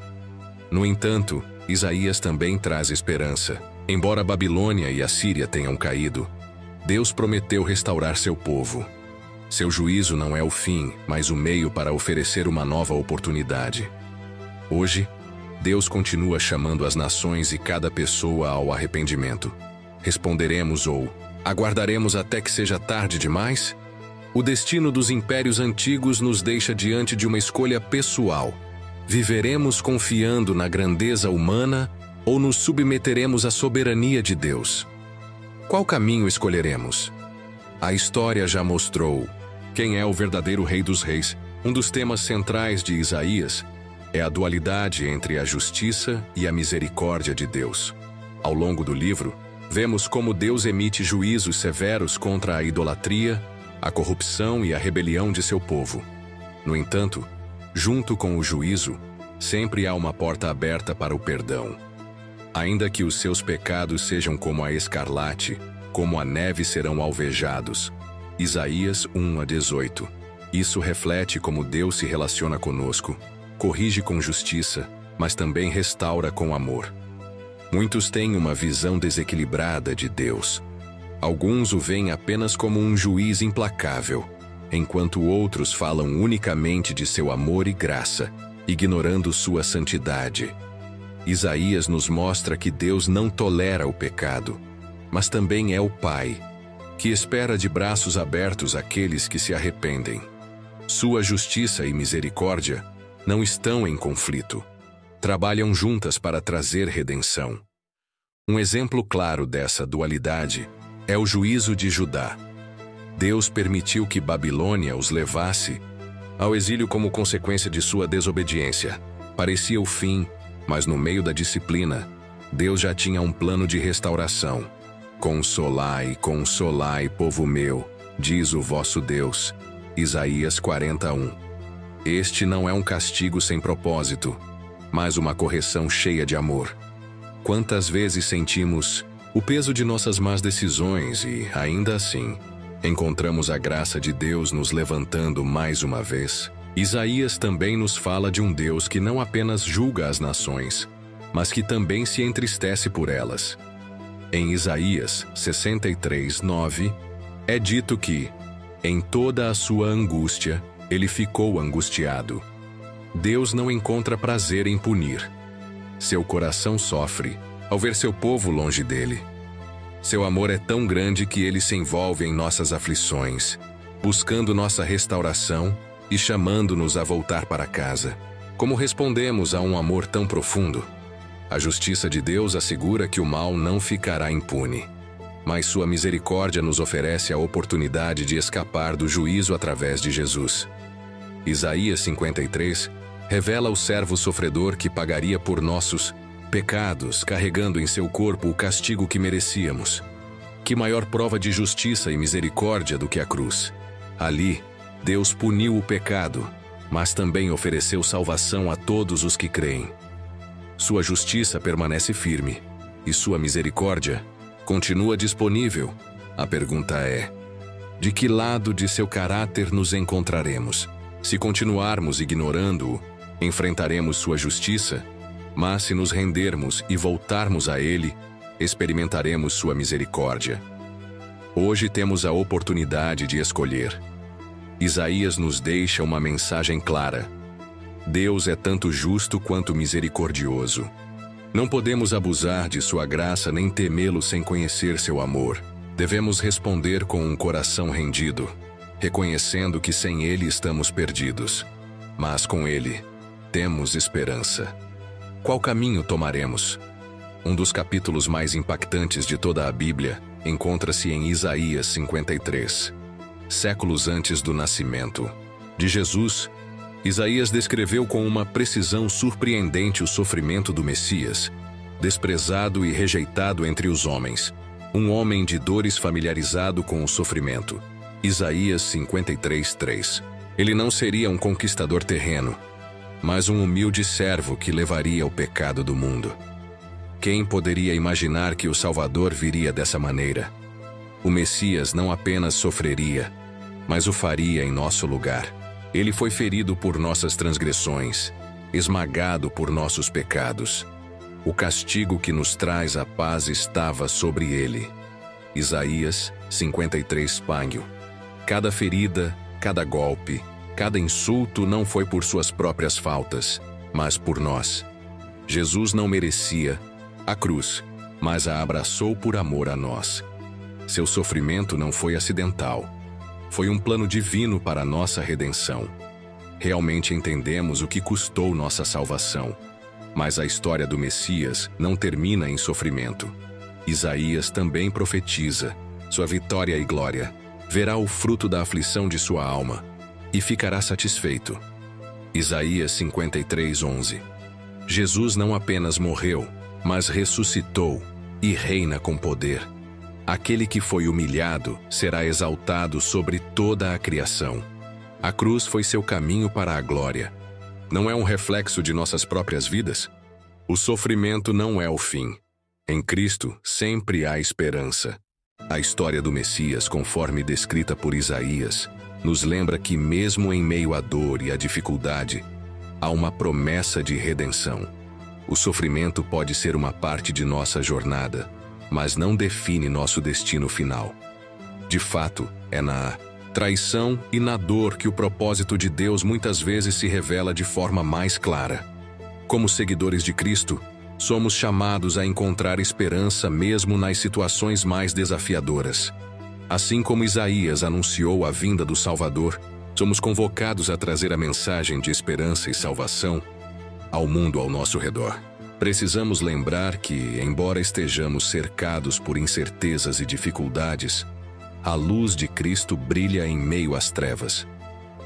No entanto, Isaías também traz esperança. Embora a Babilônia e a Síria tenham caído, Deus prometeu restaurar seu povo. Seu juízo não é o fim, mas o meio para oferecer uma nova oportunidade. Hoje, Deus continua chamando as nações e cada pessoa ao arrependimento. Responderemos ou aguardaremos até que seja tarde demais? O destino dos impérios antigos nos deixa diante de uma escolha pessoal. Viveremos confiando na grandeza humana ou nos submeteremos à soberania de Deus? Qual caminho escolheremos? A história já mostrou quem é o verdadeiro Rei dos Reis. Um dos temas centrais de Isaías é a dualidade entre a justiça e a misericórdia de Deus. Ao longo do livro, vemos como Deus emite juízos severos contra a idolatria, a corrupção e a rebelião de seu povo. No entanto, junto com o juízo, sempre há uma porta aberta para o perdão. Ainda que os seus pecados sejam como a escarlate, como a neve serão alvejados. Isaías 1:18. Isso reflete como Deus se relaciona conosco, corrige com justiça, mas também restaura com amor. Muitos têm uma visão desequilibrada de Deus. Alguns o veem apenas como um juiz implacável, enquanto outros falam unicamente de seu amor e graça, ignorando sua santidade. Isaías nos mostra que Deus não tolera o pecado, mas também é o Pai, que espera de braços abertos aqueles que se arrependem. Sua justiça e misericórdia não estão em conflito. Trabalham juntas para trazer redenção. Um exemplo claro dessa dualidade é o juízo de Judá. Deus permitiu que Babilônia os levasse ao exílio como consequência de sua desobediência. Parecia o fim, mas no meio da disciplina, Deus já tinha um plano de restauração. Consolai, consolai, povo meu, diz o vosso Deus. Isaías 40:1. Este não é um castigo sem propósito, mas uma correção cheia de amor. Quantas vezes sentimos o peso de nossas más decisões e, ainda assim, encontramos a graça de Deus nos levantando mais uma vez? Isaías também nos fala de um Deus que não apenas julga as nações, mas que também se entristece por elas. Em Isaías 63:9, é dito que, em toda a sua angústia, Ele ficou angustiado. Deus não encontra prazer em punir. Seu coração sofre ao ver seu povo longe dele. Seu amor é tão grande que ele se envolve em nossas aflições, buscando nossa restauração e chamando-nos a voltar para casa. Como respondemos a um amor tão profundo? A justiça de Deus assegura que o mal não ficará impune, mas sua misericórdia nos oferece a oportunidade de escapar do juízo através de Jesus. Isaías 53 revela o servo sofredor que pagaria por nossos pecados, carregando em seu corpo o castigo que merecíamos. Que maior prova de justiça e misericórdia do que a cruz? Ali, Deus puniu o pecado, mas também ofereceu salvação a todos os que creem. Sua justiça permanece firme e sua misericórdia continua disponível. A pergunta é: de que lado de seu caráter nos encontraremos? Se continuarmos ignorando-o, enfrentaremos sua justiça, mas se nos rendermos e voltarmos a ele, experimentaremos sua misericórdia. Hoje temos a oportunidade de escolher. Isaías nos deixa uma mensagem clara: Deus é tanto justo quanto misericordioso. Não podemos abusar de sua graça nem temê-lo sem conhecer seu amor. Devemos responder com um coração rendido, reconhecendo que sem ele estamos perdidos, mas com ele temos esperança. Qual caminho tomaremos? Um dos capítulos mais impactantes de toda a Bíblia encontra-se em Isaías 53. Séculos antes do nascimento de Jesus, Isaías descreveu com uma precisão surpreendente o sofrimento do Messias, desprezado e rejeitado entre os homens, um homem de dores familiarizado com o sofrimento. Isaías 53:3. Ele não seria um conquistador terreno, mas um humilde servo que levaria o pecado do mundo. Quem poderia imaginar que o Salvador viria dessa maneira? O Messias não apenas sofreria, mas o faria em nosso lugar. Ele foi ferido por nossas transgressões, esmagado por nossos pecados. O castigo que nos traz a paz estava sobre ele. Isaías 53. Cada ferida, cada golpe, cada insulto não foi por suas próprias faltas, mas por nós. Jesus não merecia a cruz, mas a abraçou por amor a nós. Seu sofrimento não foi acidental. Foi um plano divino para a nossa redenção. Realmente entendemos o que custou nossa salvação. Mas a história do Messias não termina em sofrimento. Isaías também profetiza sua vitória e glória. Verá o fruto da aflição de sua alma e ficará satisfeito. Isaías 53:11. Jesus não apenas morreu, mas ressuscitou e reina com poder. Aquele que foi humilhado será exaltado sobre toda a criação. A cruz foi seu caminho para a glória. Não é um reflexo de nossas próprias vidas? O sofrimento não é o fim. Em Cristo sempre há esperança. A história do Messias, conforme descrita por Isaías, nos lembra que mesmo em meio à dor e à dificuldade, há uma promessa de redenção. O sofrimento pode ser uma parte de nossa jornada, mas não define nosso destino final. De fato, é na traição e na dor que o propósito de Deus muitas vezes se revela de forma mais clara. Como seguidores de Cristo, somos chamados a encontrar esperança mesmo nas situações mais desafiadoras. Assim como Isaías anunciou a vinda do Salvador, somos convocados a trazer a mensagem de esperança e salvação ao mundo ao nosso redor. Precisamos lembrar que, embora estejamos cercados por incertezas e dificuldades, a luz de Cristo brilha em meio às trevas.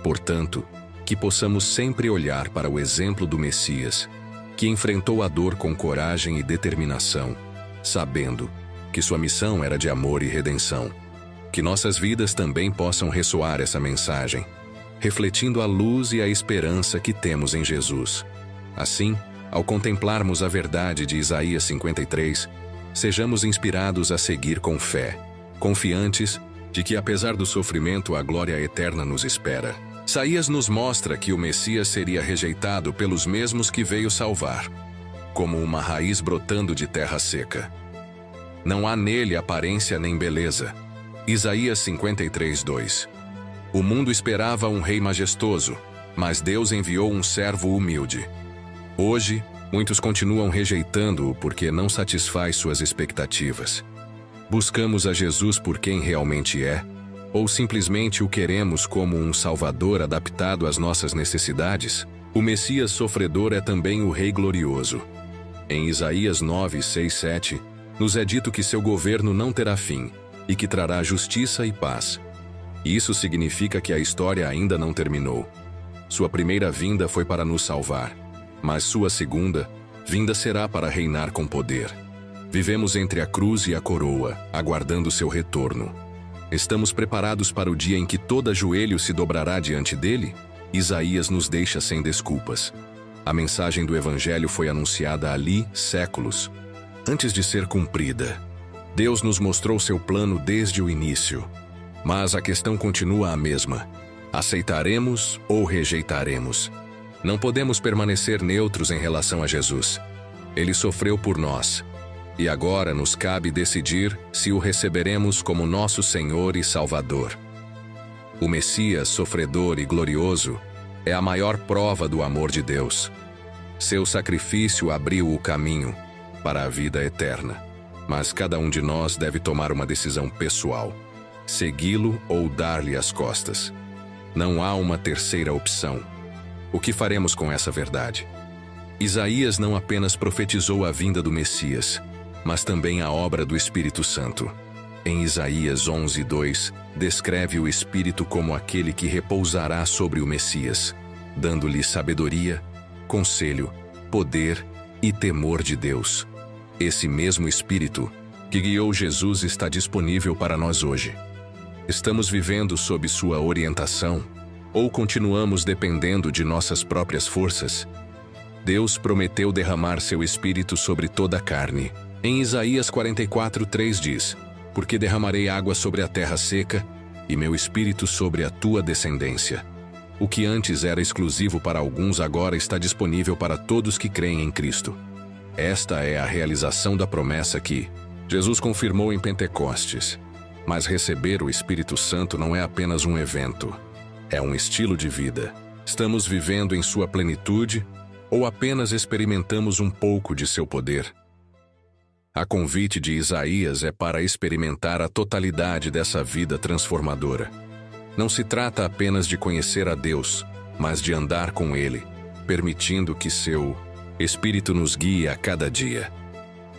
Portanto, que possamos sempre olhar para o exemplo do Messias, que enfrentou a dor com coragem e determinação, sabendo que sua missão era de amor e redenção. Que nossas vidas também possam ressoar essa mensagem, refletindo a luz e a esperança que temos em Jesus. Assim, ao contemplarmos a verdade de Isaías 53, sejamos inspirados a seguir com fé, confiantes de que, apesar do sofrimento, a glória eterna nos espera. Isaías nos mostra que o Messias seria rejeitado pelos mesmos que veio salvar, como uma raiz brotando de terra seca. Não há nele aparência nem beleza. Isaías 53:2. O mundo esperava um rei majestoso, mas Deus enviou um servo humilde. Hoje, muitos continuam rejeitando-o porque não satisfaz suas expectativas. Buscamos a Jesus por quem realmente é, ou simplesmente o queremos como um salvador adaptado às nossas necessidades? O Messias sofredor é também o Rei glorioso. Em Isaías 9, 6, 7, nos é dito que seu governo não terá fim e que trará justiça e paz. Isso significa que a história ainda não terminou. Sua primeira vinda foi para nos salvar, mas sua segunda vinda será para reinar com poder. Vivemos entre a cruz e a coroa, aguardando seu retorno. Estamos preparados para o dia em que todo joelho se dobrará diante dele? Isaías nos deixa sem desculpas. A mensagem do Evangelho foi anunciada ali séculos antes de ser cumprida. Deus nos mostrou seu plano desde o início. Mas a questão continua a mesma. Aceitaremos ou rejeitaremos? Não podemos permanecer neutros em relação a Jesus. Ele sofreu por nós. E agora nos cabe decidir se o receberemos como nosso Senhor e Salvador. O Messias sofredor e glorioso é a maior prova do amor de Deus. Seu sacrifício abriu o caminho para a vida eterna. Mas cada um de nós deve tomar uma decisão pessoal: segui-lo ou dar-lhe as costas. Não há uma terceira opção. O que faremos com essa verdade? Isaías não apenas profetizou a vinda do Messias, mas também a obra do Espírito Santo. Em Isaías 11, 2, descreve o Espírito como aquele que repousará sobre o Messias, dando-lhe sabedoria, conselho, poder e temor de Deus. Esse mesmo Espírito que guiou Jesus está disponível para nós hoje. Estamos vivendo sob sua orientação ou continuamos dependendo de nossas próprias forças? Deus prometeu derramar seu Espírito sobre toda a carne. Em Isaías 44, 3 diz: porque derramarei água sobre a terra seca e meu Espírito sobre a tua descendência. O que antes era exclusivo para alguns agora está disponível para todos que creem em Cristo. Esta é a realização da promessa que Jesus confirmou em Pentecostes. Mas receber o Espírito Santo não é apenas um evento, é um estilo de vida. Estamos vivendo em sua plenitude ou apenas experimentamos um pouco de seu poder? A convite de Isaías é para experimentar a totalidade dessa vida transformadora. Não se trata apenas de conhecer a Deus, mas de andar com Ele, permitindo que seu Espírito nos guie a cada dia.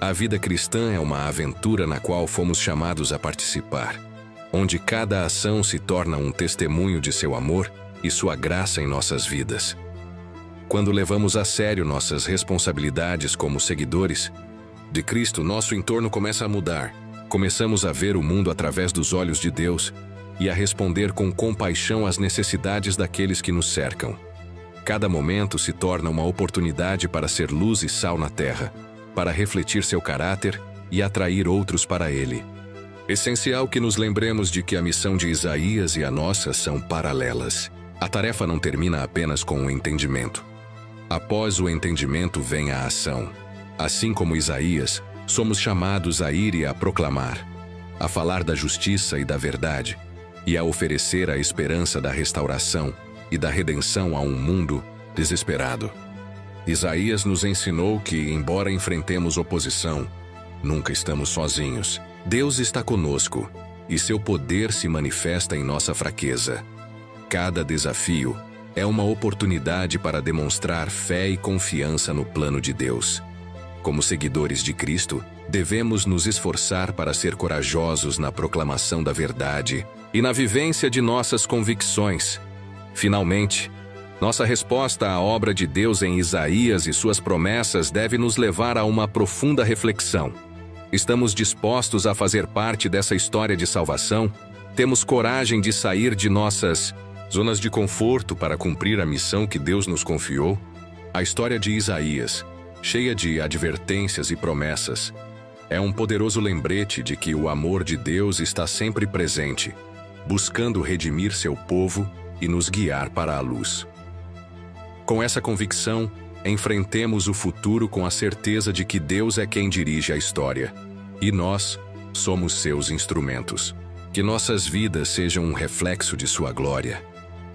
A vida cristã é uma aventura na qual fomos chamados a participar, onde cada ação se torna um testemunho de seu amor e sua graça em nossas vidas. Quando levamos a sério nossas responsabilidades como seguidores de Cristo, nosso entorno começa a mudar. Começamos a ver o mundo através dos olhos de Deus e a responder com compaixão às necessidades daqueles que nos cercam. Cada momento se torna uma oportunidade para ser luz e sal na terra, para refletir seu caráter e atrair outros para ele. Essencial que nos lembremos de que a missão de Isaías e a nossa são paralelas. A tarefa não termina apenas com o entendimento. Após o entendimento vem a ação. Assim como Isaías, somos chamados a ir e a proclamar, a falar da justiça e da verdade, e a oferecer a esperança da restauração e da redenção a um mundo desesperado. Isaías nos ensinou que, embora enfrentemos oposição, nunca estamos sozinhos. Deus está conosco, e seu poder se manifesta em nossa fraqueza. Cada desafio é uma oportunidade para demonstrar fé e confiança no plano de Deus. Como seguidores de Cristo, devemos nos esforçar para ser corajosos na proclamação da verdade e na vivência de nossas convicções. Finalmente, nossa resposta à obra de Deus em Isaías e suas promessas deve nos levar a uma profunda reflexão. Estamos dispostos a fazer parte dessa história de salvação? Temos coragem de sair de nossas zonas de conforto para cumprir a missão que Deus nos confiou? A história de Isaías, cheia de advertências e promessas, é um poderoso lembrete de que o amor de Deus está sempre presente, buscando redimir seu povo e nos guiar para a luz. Com essa convicção, enfrentemos o futuro com a certeza de que Deus é quem dirige a história, e nós somos seus instrumentos. Que nossas vidas sejam um reflexo de sua glória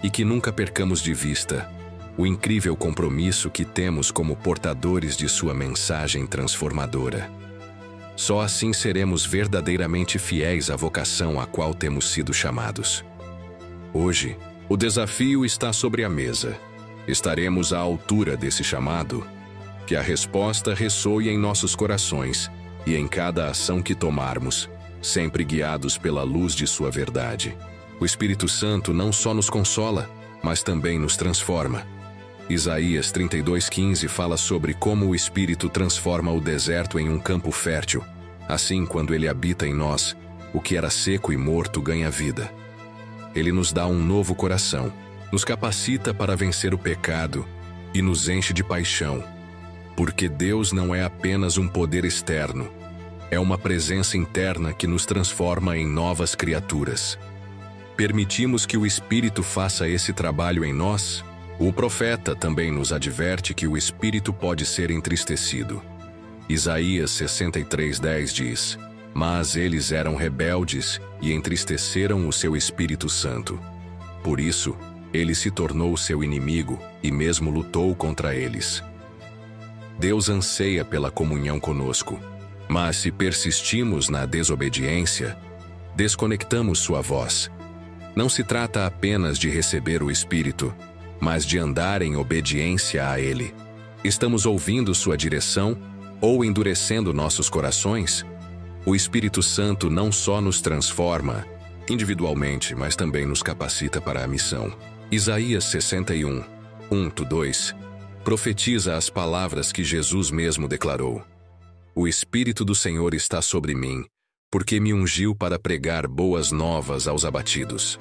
e que nunca percamos de vista o incrível compromisso que temos como portadores de sua mensagem transformadora. Só assim seremos verdadeiramente fiéis à vocação a qual temos sido chamados. Hoje, o desafio está sobre a mesa. Estaremos à altura desse chamado? Que a resposta ressoe em nossos corações e em cada ação que tomarmos, sempre guiados pela luz de sua verdade. O Espírito Santo não só nos consola, mas também nos transforma. Isaías 32:15 fala sobre como o Espírito transforma o deserto em um campo fértil. Assim, quando ele habita em nós, o que era seco e morto ganha vida. Ele nos dá um novo coração, nos capacita para vencer o pecado e nos enche de paixão. Porque Deus não é apenas um poder externo, é uma presença interna que nos transforma em novas criaturas. Permitimos que o Espírito faça esse trabalho em nós? O profeta também nos adverte que o Espírito pode ser entristecido. Isaías 63:10 diz: Mas eles eram rebeldes e entristeceram o seu Espírito Santo. Por isso, ele se tornou seu inimigo e mesmo lutou contra eles. Deus anseia pela comunhão conosco, mas se persistimos na desobediência, desconectamos sua voz. Não se trata apenas de receber o Espírito, mas de andar em obediência a Ele. Estamos ouvindo sua direção ou endurecendo nossos corações? O Espírito Santo não só nos transforma individualmente, mas também nos capacita para a missão. Isaías 61:1-2 profetiza as palavras que Jesus mesmo declarou. O Espírito do Senhor está sobre mim, porque me ungiu para pregar boas novas aos abatidos.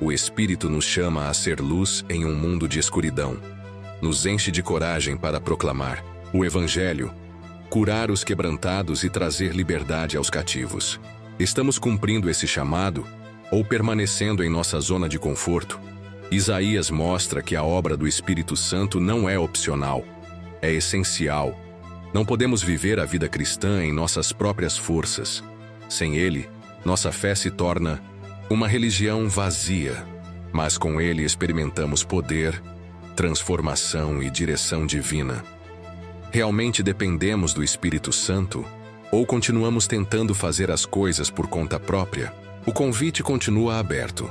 O Espírito nos chama a ser luz em um mundo de escuridão. Nos enche de coragem para proclamar o Evangelho, curar os quebrantados e trazer liberdade aos cativos. Estamos cumprindo esse chamado ou permanecendo em nossa zona de conforto? Isaías mostra que a obra do Espírito Santo não é opcional, é essencial. Não podemos viver a vida cristã em nossas próprias forças. Sem ele, nossa fé se torna uma religião vazia, mas com ele experimentamos poder, transformação e direção divina. Realmente dependemos do Espírito Santo ou continuamos tentando fazer as coisas por conta própria? O convite continua aberto.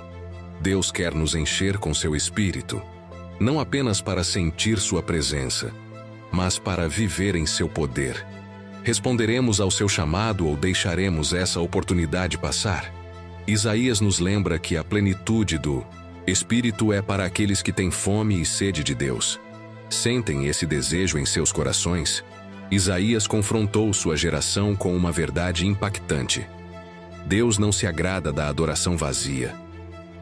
Deus quer nos encher com seu Espírito, não apenas para sentir sua presença, mas para viver em seu poder. Responderemos ao seu chamado ou deixaremos essa oportunidade passar? Isaías nos lembra que a plenitude do Espírito é para aqueles que têm fome e sede de Deus. Sentem esse desejo em seus corações? Isaías confrontou sua geração com uma verdade impactante. Deus não se agrada da adoração vazia.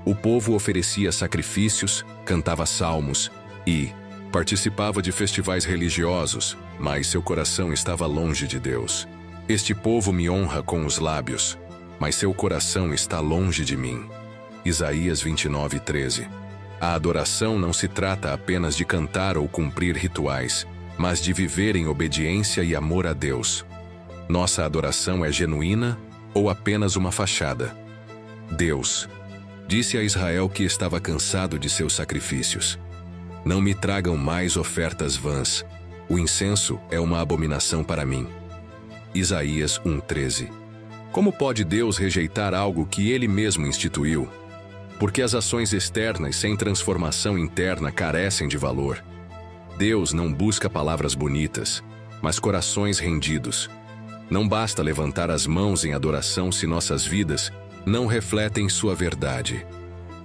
O povo oferecia sacrifícios, cantava salmos e participava de festivais religiosos, mas seu coração estava longe de Deus. Este povo me honra com os lábios, mas seu coração está longe de mim. Isaías 29:13. A adoração não se trata apenas de cantar ou cumprir rituais, mas de viver em obediência e amor a Deus. Nossa adoração é genuína ou apenas uma fachada? Deus disse a Israel que estava cansado de seus sacrifícios. Não me tragam mais ofertas vãs. O incenso é uma abominação para mim. Isaías 1:13. Como pode Deus rejeitar algo que Ele mesmo instituiu? Porque as ações externas sem transformação interna carecem de valor. Deus não busca palavras bonitas, mas corações rendidos. Não basta levantar as mãos em adoração se nossas vidas não refletem sua verdade.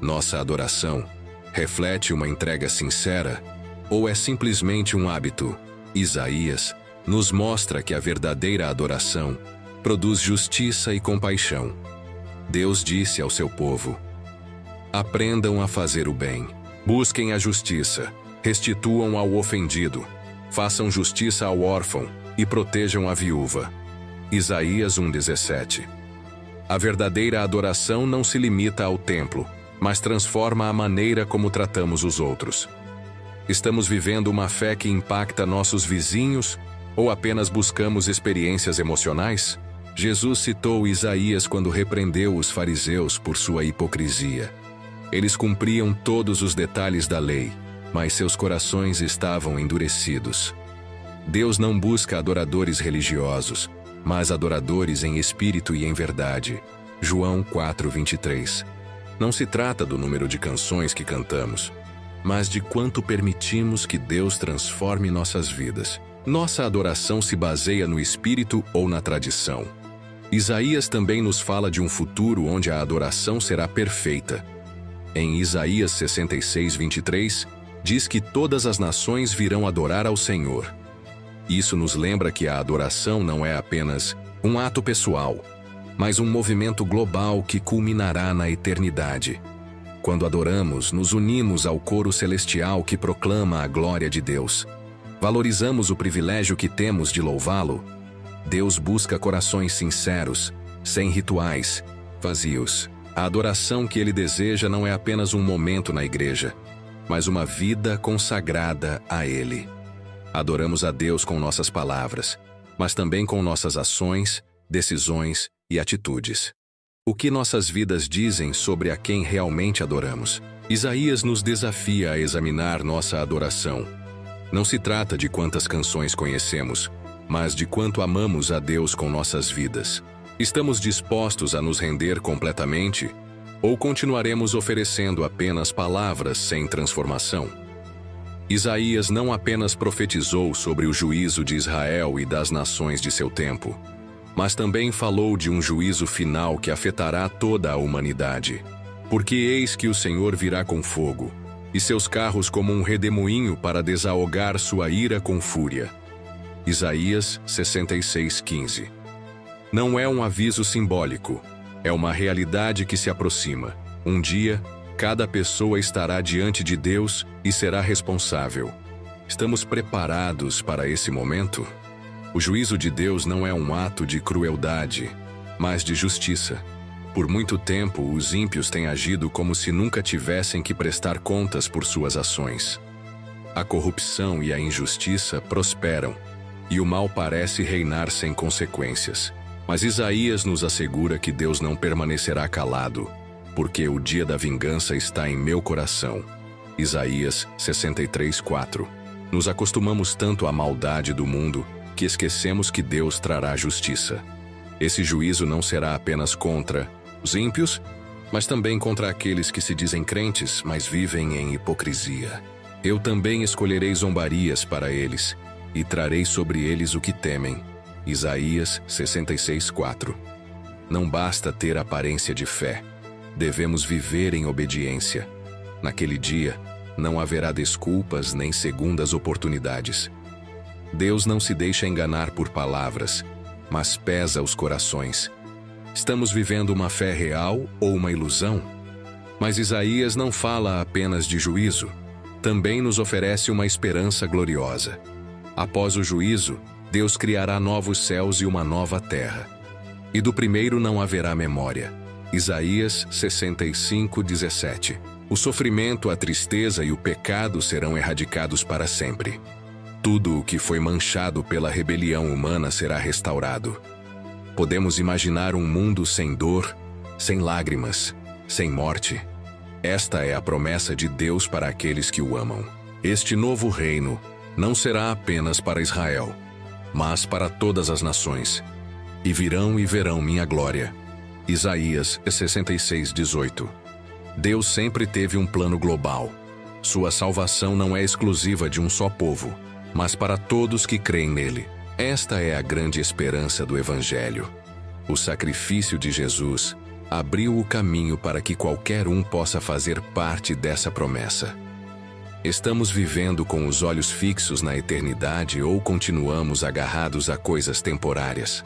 Nossa adoração reflete uma entrega sincera ou é simplesmente um hábito? Isaías nos mostra que a verdadeira adoração produz justiça e compaixão. Deus disse ao seu povo: aprendam a fazer o bem, busquem a justiça, restituam ao ofendido, façam justiça ao órfão e protejam a viúva. Isaías 1:17. A verdadeira adoração não se limita ao templo, mas transforma a maneira como tratamos os outros. Estamos vivendo uma fé que impacta nossos vizinhos ou apenas buscamos experiências emocionais? Jesus citou Isaías quando repreendeu os fariseus por sua hipocrisia. Eles cumpriam todos os detalhes da lei, mas seus corações estavam endurecidos. Deus não busca adoradores religiosos, mas adoradores em espírito e em verdade. João 4:23. Não se trata do número de canções que cantamos, mas de quanto permitimos que Deus transforme nossas vidas. Nossa adoração se baseia no espírito ou na tradição. Isaías também nos fala de um futuro onde a adoração será perfeita. Em Isaías 66:23, diz que todas as nações virão adorar ao Senhor. Isso nos lembra que a adoração não é apenas um ato pessoal, mas um movimento global que culminará na eternidade. Quando adoramos, nos unimos ao coro celestial que proclama a glória de Deus. Valorizamos o privilégio que temos de louvá-lo. Deus busca corações sinceros, sem rituais, vazios. A adoração que Ele deseja não é apenas um momento na igreja, mas uma vida consagrada a Ele. Adoramos a Deus com nossas palavras, mas também com nossas ações, decisões e atitudes. O que nossas vidas dizem sobre a quem realmente adoramos? Isaías nos desafia a examinar nossa adoração. Não se trata de quantas canções conhecemos, mas de quanto amamos a Deus com nossas vidas. Estamos dispostos a nos render completamente? Ou continuaremos oferecendo apenas palavras sem transformação? Isaías não apenas profetizou sobre o juízo de Israel e das nações de seu tempo, mas também falou de um juízo final que afetará toda a humanidade. Porque eis que o Senhor virá com fogo, e seus carros como um redemoinho para desahogar sua ira com fúria. Isaías 66:15. Não é um aviso simbólico, é uma realidade que se aproxima. Um dia, cada pessoa estará diante de Deus e será responsável. Estamos preparados para esse momento? O juízo de Deus não é um ato de crueldade, mas de justiça. Por muito tempo, os ímpios têm agido como se nunca tivessem que prestar contas por suas ações. A corrupção e a injustiça prosperam, e o mal parece reinar sem consequências. Mas Isaías nos assegura que Deus não permanecerá calado, porque o dia da vingança está em meu coração. Isaías 63:4. Nos acostumamos tanto à maldade do mundo que esquecemos que Deus trará justiça. Esse juízo não será apenas contra os ímpios, mas também contra aqueles que se dizem crentes, mas vivem em hipocrisia. Eu também escolherei zombarias para eles, e trarei sobre eles o que temem. Isaías 66:4. Não basta ter aparência de fé, devemos viver em obediência. Naquele dia, não haverá desculpas nem segundas oportunidades. Deus não se deixa enganar por palavras, mas pesa os corações. Estamos vivendo uma fé real ou uma ilusão? Mas Isaías não fala apenas de juízo, também nos oferece uma esperança gloriosa. Após o juízo, Deus criará novos céus e uma nova terra. E do primeiro não haverá memória. Isaías 65:17. O sofrimento, a tristeza e o pecado serão erradicados para sempre. Tudo o que foi manchado pela rebelião humana será restaurado. Podemos imaginar um mundo sem dor, sem lágrimas, sem morte. Esta é a promessa de Deus para aqueles que o amam. Este novo reino não será apenas para Israel, mas para todas as nações. E virão e verão minha glória. Isaías 66:18. Deus sempre teve um plano global. Sua salvação não é exclusiva de um só povo, mas para todos que creem nele. Esta é a grande esperança do Evangelho. O sacrifício de Jesus abriu o caminho para que qualquer um possa fazer parte dessa promessa. Estamos vivendo com os olhos fixos na eternidade ou continuamos agarrados a coisas temporárias?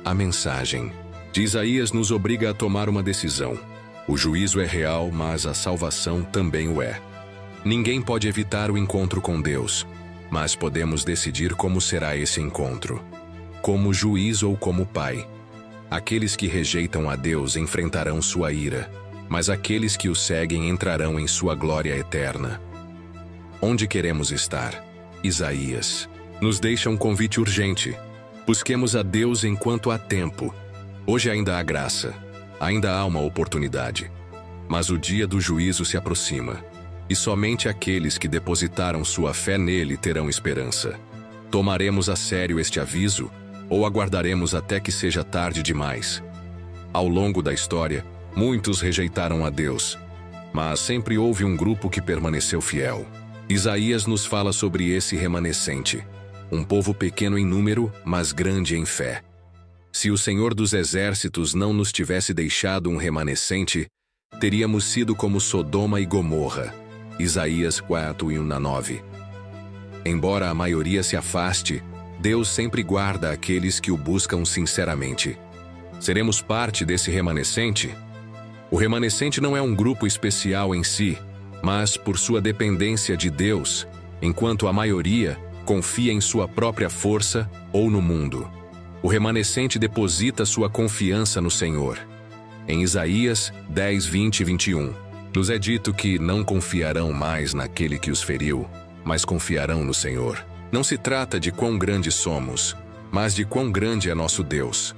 A mensagem de Isaías nos obriga a tomar uma decisão. O juízo é real, mas a salvação também o é. Ninguém pode evitar o encontro com Deus, mas podemos decidir como será esse encontro. Como juiz ou como pai. Aqueles que rejeitam a Deus enfrentarão sua ira, mas aqueles que o seguem entrarão em sua glória eterna. Onde queremos estar? Isaías nos deixa um convite urgente. Busquemos a Deus enquanto há tempo, Hoje ainda há graça, ainda há uma oportunidade. Mas o dia do juízo se aproxima, e somente aqueles que depositaram sua fé nele terão esperança. Tomaremos a sério este aviso, ou aguardaremos até que seja tarde demais? Ao longo da história, muitos rejeitaram a Deus, mas sempre houve um grupo que permaneceu fiel. Isaías nos fala sobre esse remanescente, um povo pequeno em número, mas grande em fé. Se o Senhor dos Exércitos não nos tivesse deixado um remanescente, teríamos sido como Sodoma e Gomorra. Isaías 4:1-9. Embora a maioria se afaste, Deus sempre guarda aqueles que o buscam sinceramente. Seremos parte desse remanescente? O remanescente não é um grupo especial em si, mas por sua dependência de Deus, enquanto a maioria confia em sua própria força ou no mundo. O remanescente deposita sua confiança no Senhor. Em Isaías 10:20-21, nos é dito que não confiarão mais naquele que os feriu, mas confiarão no Senhor. Não se trata de quão grandes somos, mas de quão grande é nosso Deus.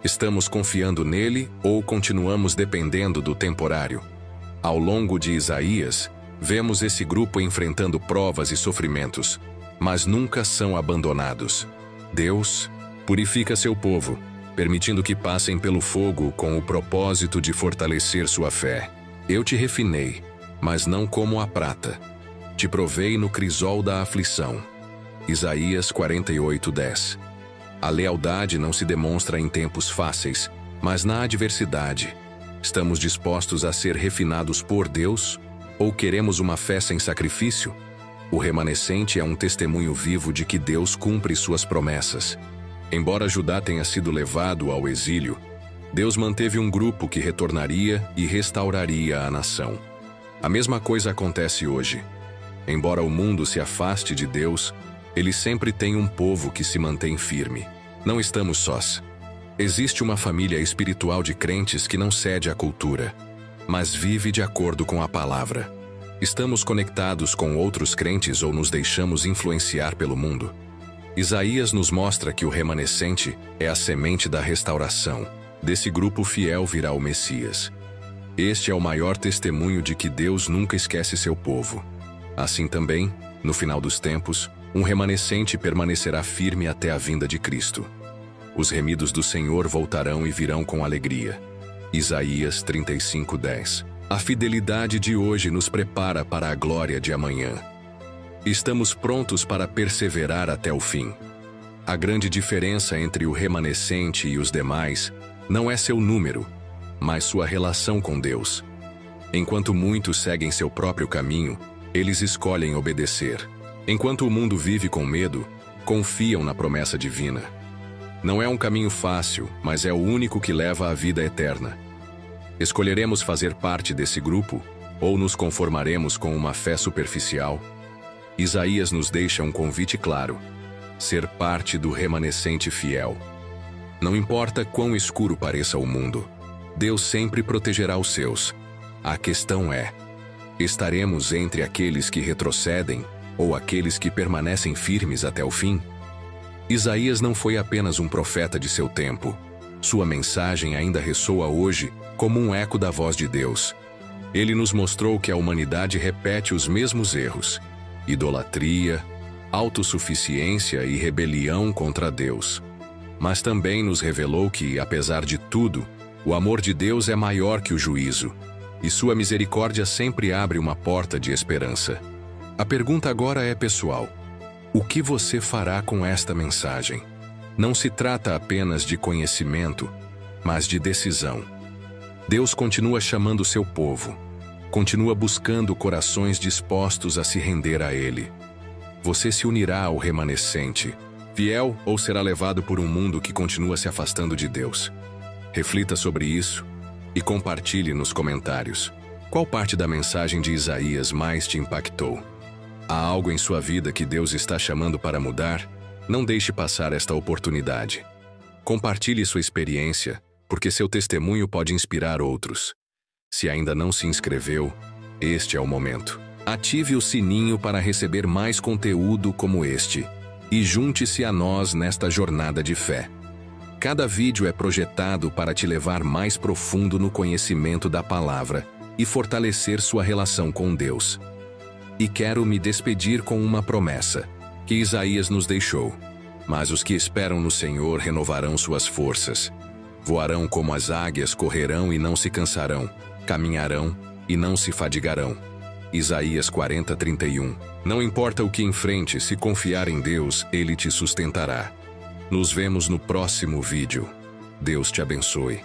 Estamos confiando nele ou continuamos dependendo do temporário? Ao longo de Isaías, vemos esse grupo enfrentando provas e sofrimentos, mas nunca são abandonados. Deus purifica seu povo, permitindo que passem pelo fogo com o propósito de fortalecer sua fé. Eu te refinei, mas não como a prata. Te provei no crisol da aflição. Isaías 48:10. A lealdade não se demonstra em tempos fáceis, mas na adversidade. Estamos dispostos a ser refinados por Deus? Ou queremos uma fé sem sacrifício? O remanescente é um testemunho vivo de que Deus cumpre suas promessas. Embora Judá tenha sido levado ao exílio, Deus manteve um grupo que retornaria e restauraria a nação. A mesma coisa acontece hoje. Embora o mundo se afaste de Deus, ele sempre tem um povo que se mantém firme. Não estamos sós. Existe uma família espiritual de crentes que não cede à cultura, mas vive de acordo com a palavra. Estamos conectados com outros crentes ou nos deixamos influenciar pelo mundo? Isaías nos mostra que o remanescente é a semente da restauração. Desse grupo fiel virá o Messias. Este é o maior testemunho de que Deus nunca esquece seu povo. Assim também, no final dos tempos, um remanescente permanecerá firme até a vinda de Cristo. Os remidos do Senhor voltarão e virão com alegria. Isaías 35:10. A fidelidade de hoje nos prepara para a glória de amanhã. Estamos prontos para perseverar até o fim. A grande diferença entre o remanescente e os demais não é seu número, mas sua relação com Deus. Enquanto muitos seguem seu próprio caminho, eles escolhem obedecer. Enquanto o mundo vive com medo, confiam na promessa divina. Não é um caminho fácil, mas é o único que leva à vida eterna. Escolheremos fazer parte desse grupo ou nos conformaremos com uma fé superficial? Isaías nos deixa um convite claro: ser parte do remanescente fiel. Não importa quão escuro pareça o mundo, Deus sempre protegerá os seus. A questão é: estaremos entre aqueles que retrocedem ou aqueles que permanecem firmes até o fim? Isaías não foi apenas um profeta de seu tempo. Sua mensagem ainda ressoa hoje como um eco da voz de Deus. Ele nos mostrou que a humanidade repete os mesmos erros: idolatria, autossuficiência e rebelião contra Deus. Mas também nos revelou que, apesar de tudo, o amor de Deus é maior que o juízo, e sua misericórdia sempre abre uma porta de esperança. A pergunta agora é pessoal: o que você fará com esta mensagem? Não se trata apenas de conhecimento, mas de decisão. Deus continua chamando seu povo, continua buscando corações dispostos a se render a Ele. Você se unirá ao remanescente, fiel, ou será levado por um mundo que continua se afastando de Deus? Reflita sobre isso e compartilhe nos comentários. Qual parte da mensagem de Isaías mais te impactou? Há algo em sua vida que Deus está chamando para mudar? Não deixe passar esta oportunidade. Compartilhe sua experiência, porque seu testemunho pode inspirar outros. Se ainda não se inscreveu, este é o momento. Ative o sininho para receber mais conteúdo como este e junte-se a nós nesta jornada de fé. Cada vídeo é projetado para te levar mais profundo no conhecimento da palavra e fortalecer sua relação com Deus. E quero me despedir com uma promessa que Isaías nos deixou. Mas os que esperam no Senhor renovarão suas forças. Voarão como as águias, correrão e não se cansarão, caminharão e não se fadigarão. Isaías 40:31. Não importa o que enfrente, se confiar em Deus, Ele te sustentará. Nos vemos no próximo vídeo. Deus te abençoe.